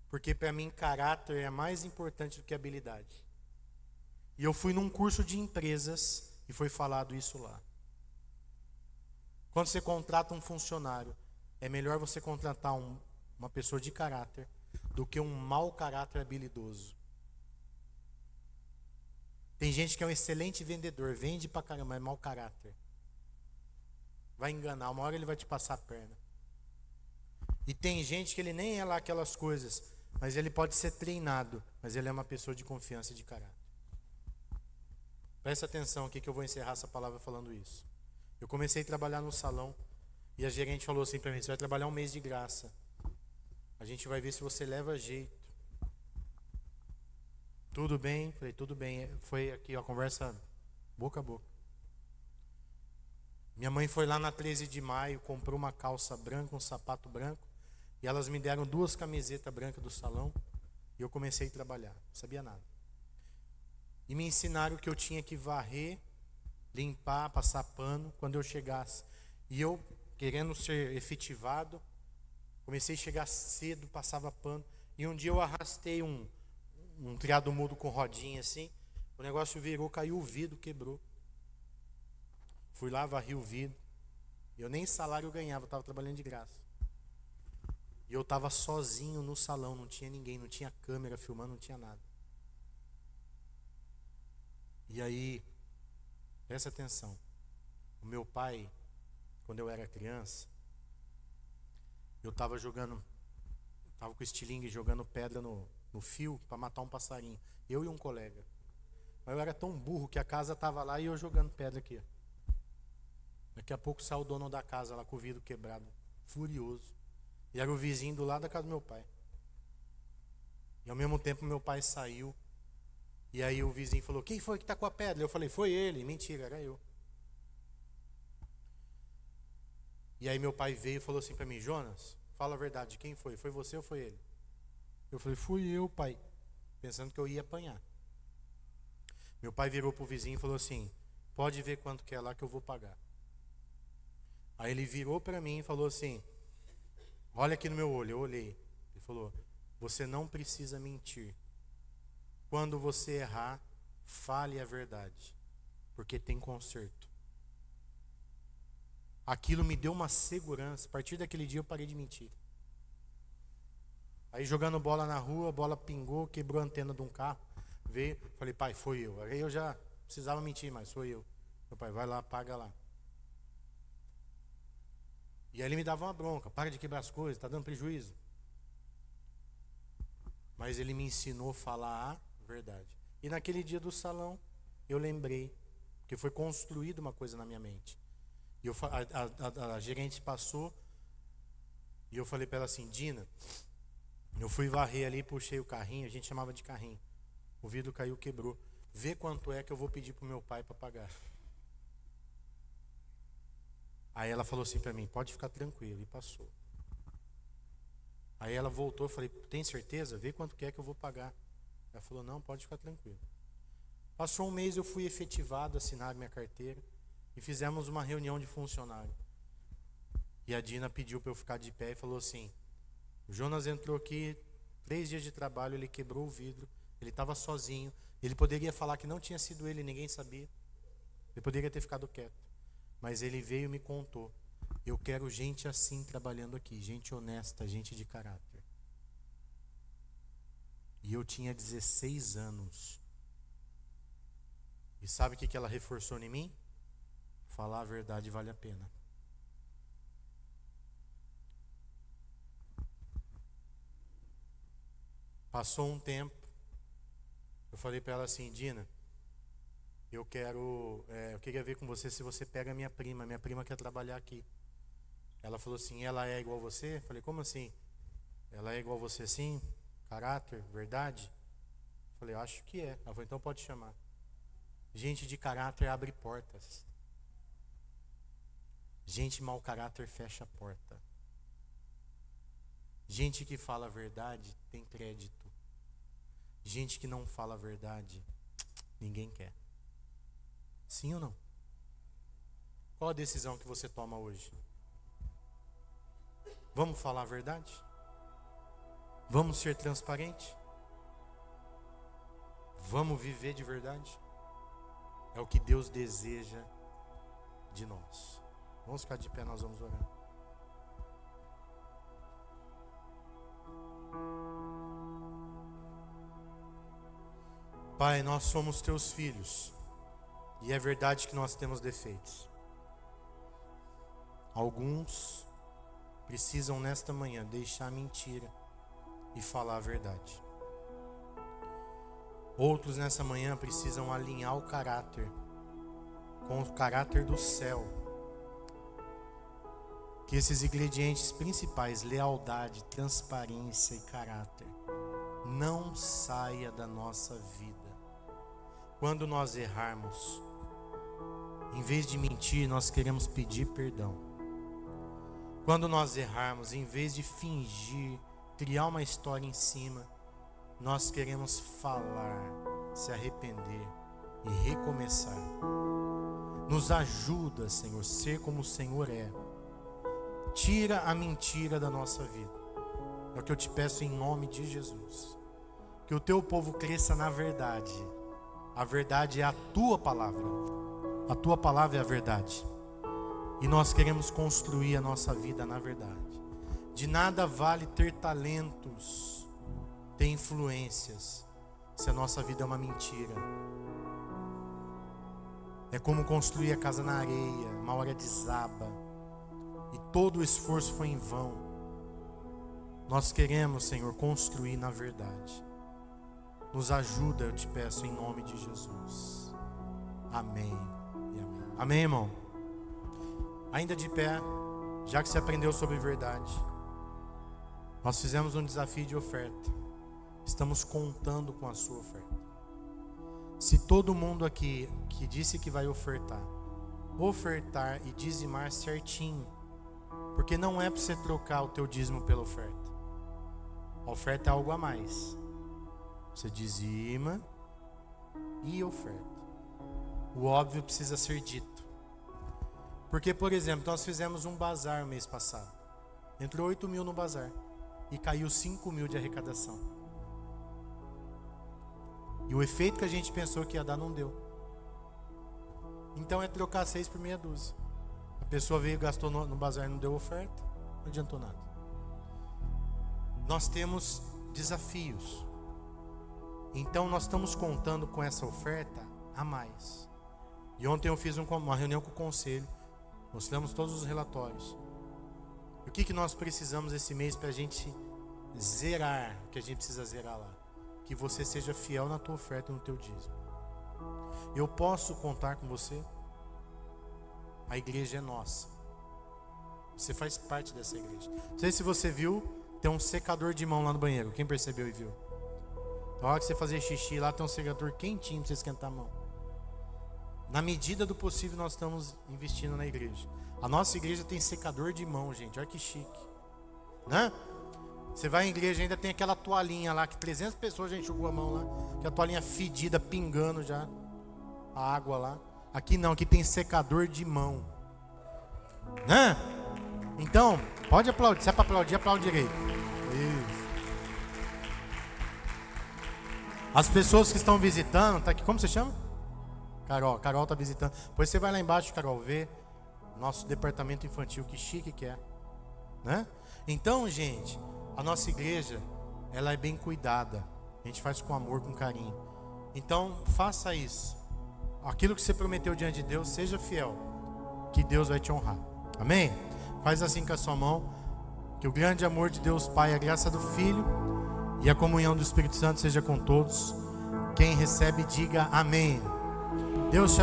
Porque para mim caráter é mais importante do que habilidade. E eu fui num curso de empresas e foi falado isso lá. Quando você contrata um funcionário, é melhor você contratar uma pessoa de caráter do que um mau caráter habilidoso. Tem gente que é um excelente vendedor, vende pra caramba, é mau caráter. Vai enganar, uma hora ele vai te passar a perna. E tem gente que ele nem é lá aquelas coisas, mas ele pode ser treinado, mas ele é uma pessoa de confiança e de caráter. Presta atenção aqui que eu vou encerrar essa palavra falando isso. Eu comecei a trabalhar no salão e a gerente falou assim pra mim: você vai trabalhar um mês de graça. A gente vai ver se você leva jeito. Tudo bem? Falei, tudo bem. Foi aqui, ó, conversa boca a boca. Minha mãe foi lá na 13 de maio, comprou uma calça branca, um sapato branco, e elas me deram 2 camisetas brancas do salão, e eu comecei a trabalhar. Não sabia nada. E me ensinaram que eu tinha que varrer, limpar, passar pano quando eu chegasse. E eu, querendo ser efetivado, comecei a chegar cedo, passava pano. E um dia eu arrastei um criado mudo com rodinha assim. O negócio virou, caiu o vidro, quebrou. Fui lá, varri o vidro. Eu nem salário eu ganhava, eu estava trabalhando de graça. E eu estava sozinho no salão, não tinha ninguém, não tinha câmera filmando, não tinha nada. E aí, presta atenção. O meu pai, quando eu era criança, eu estava com estilingue jogando pedra no fio para matar um passarinho. Eu e um colega. Mas eu era tão burro que a casa estava lá e eu jogando pedra aqui. Daqui a pouco saiu o dono da casa lá com o vidro quebrado, furioso. E era o vizinho do lado da casa do meu pai. E ao mesmo tempo meu pai saiu. E aí o vizinho falou: quem foi que está com a pedra? Eu falei: foi ele. Mentira, era eu. E aí meu pai veio e falou assim para mim: Jonas, fala a verdade, quem foi? Foi você ou foi ele? Eu falei: fui eu, pai. Pensando que eu ia apanhar. Meu pai virou pro vizinho e falou assim: pode ver quanto que é lá que eu vou pagar. Aí ele virou para mim e falou assim: olha aqui no meu olho. Eu olhei. Ele falou: você não precisa mentir. Quando você errar, fale a verdade, porque tem conserto. Aquilo me deu uma segurança. A partir daquele dia eu parei de mentir. Aí jogando bola na rua, a bola pingou, quebrou a antena de um carro. Veio, falei: pai, foi eu. Aí eu já precisava mentir, mas foi eu. Meu pai: vai lá, paga lá. E aí ele me dava uma bronca: para de quebrar as coisas, está dando prejuízo. Mas ele me ensinou a falar a verdade. E naquele dia do salão, eu lembrei, que foi construída uma coisa na minha mente. E a gerente passou, e eu falei para ela assim: Dina, eu fui varrer ali, puxei o carrinho, a gente chamava de carrinho. O vidro caiu, quebrou. Vê quanto é que eu vou pedir pro meu pai para pagar. Aí ela falou assim para mim: pode ficar tranquilo, e passou. Aí ela voltou, eu falei: tem certeza? Vê quanto que é que eu vou pagar. Ela falou: não, pode ficar tranquilo. Passou um mês, eu fui efetivado, assinaram minha carteira e fizemos uma reunião de funcionário. E a Dina pediu para eu ficar de pé e falou assim: o Jonas entrou aqui, 3 dias de trabalho, ele quebrou o vidro, ele estava sozinho, ele poderia falar que não tinha sido ele, ninguém sabia. Ele poderia ter ficado quieto. Mas ele veio e me contou. Eu quero gente assim trabalhando aqui, gente honesta, gente de caráter. E eu tinha 16 anos. E sabe o que ela reforçou em mim? Falar a verdade vale a pena. Passou um tempo, eu falei para ela assim: Dina, eu queria ver com você se você pega minha prima quer trabalhar aqui. Ela falou assim: ela é igual a você? Eu falei: como assim? Ela é igual a você assim? Caráter, verdade? Eu falei: acho que é. Ela falou: então pode chamar. Gente de caráter abre portas. Gente mau caráter fecha a porta. Gente que fala a verdade tem crédito. Gente que não fala a verdade, ninguém quer. Sim ou não? Qual a decisão que você toma hoje? Vamos falar a verdade? Vamos ser transparentes? Vamos viver de verdade? É o que Deus deseja de nós. Vamos ficar de pé, nós vamos orar. Pai, nós somos teus filhos. E é verdade que nós temos defeitos. Alguns precisam nesta manhã deixar a mentira e falar a verdade. Outros nessa manhã precisam alinhar o caráter com o caráter do céu. Que esses ingredientes principais, lealdade, transparência e caráter, não saia da nossa vida. Quando nós errarmos, em vez de mentir, nós queremos pedir perdão. Quando nós errarmos, em vez de fingir, criar uma história em cima, nós queremos falar, se arrepender e recomeçar. Nos ajuda, Senhor, ser como o Senhor é. Tira a mentira da nossa vida. É o que eu te peço em nome de Jesus. Que o teu povo cresça na verdade. A verdade é a tua palavra. A tua palavra é a verdade. E nós queremos construir a nossa vida na verdade. De nada vale ter talentos, ter influências, se a nossa vida é uma mentira. É como construir a casa na areia, uma hora desaba. E todo o esforço foi em vão. Nós queremos, Senhor, construir na verdade. Nos ajuda, eu te peço, em nome de Jesus. Amém e amém. Amém, irmão? Ainda de pé, já que você aprendeu sobre verdade, nós fizemos um desafio de oferta. Estamos contando com a sua oferta. Se todo mundo aqui que disse que vai ofertar e dizimar certinho, porque não é para você trocar o teu dízimo pela oferta. A oferta é algo a mais. Você dizima e oferta. O óbvio precisa ser dito. Porque, por exemplo, nós fizemos um bazar mês passado. Entrou 8 mil no bazar e caiu 5 mil de arrecadação. E o efeito que a gente pensou que ia dar não deu. Então é trocar 6 por meia dúzia. A pessoa veio e gastou no bazar e não deu oferta, não adiantou nada. Nós temos desafios. Então nós estamos contando com essa oferta a mais. E ontem eu fiz uma reunião com o conselho. Mostramos todos os relatórios. E o que nós precisamos esse mês para a gente zerar o que a gente precisa zerar lá? Que você seja fiel na tua oferta e no teu dízimo. Eu posso contar com você? A igreja é nossa. Você faz parte dessa igreja. Não sei se você viu, tem um secador de mão lá no banheiro. Quem percebeu e viu? Na hora que você fazer xixi lá, tem um secador quentinho para você esquentar a mão. Na medida do possível, nós estamos investindo na igreja. A nossa igreja tem secador de mão, gente. Olha que chique, né? Você vai em igreja, ainda tem aquela toalhinha lá, que 300 pessoas já enxugou a mão lá, que a toalhinha fedida, pingando já a água lá. Aqui não, aqui tem secador de mão, né? Então, pode aplaudir. Se é para aplaudir, aplaude direito. Isso. As pessoas que estão visitando, tá aqui, como você chama? Carol está visitando. Depois você vai lá embaixo, Carol, ver. Nosso departamento infantil, que chique que é, né? Então, gente, a nossa igreja, ela é bem cuidada. A gente faz com amor, com carinho. Então, faça isso. Aquilo que você prometeu diante de Deus, seja fiel, que Deus vai te honrar. Amém? Faz assim com a sua mão. Que o grande amor de Deus Pai, a graça do Filho e a comunhão do Espírito Santo seja com todos. Quem recebe, diga amém. Deus te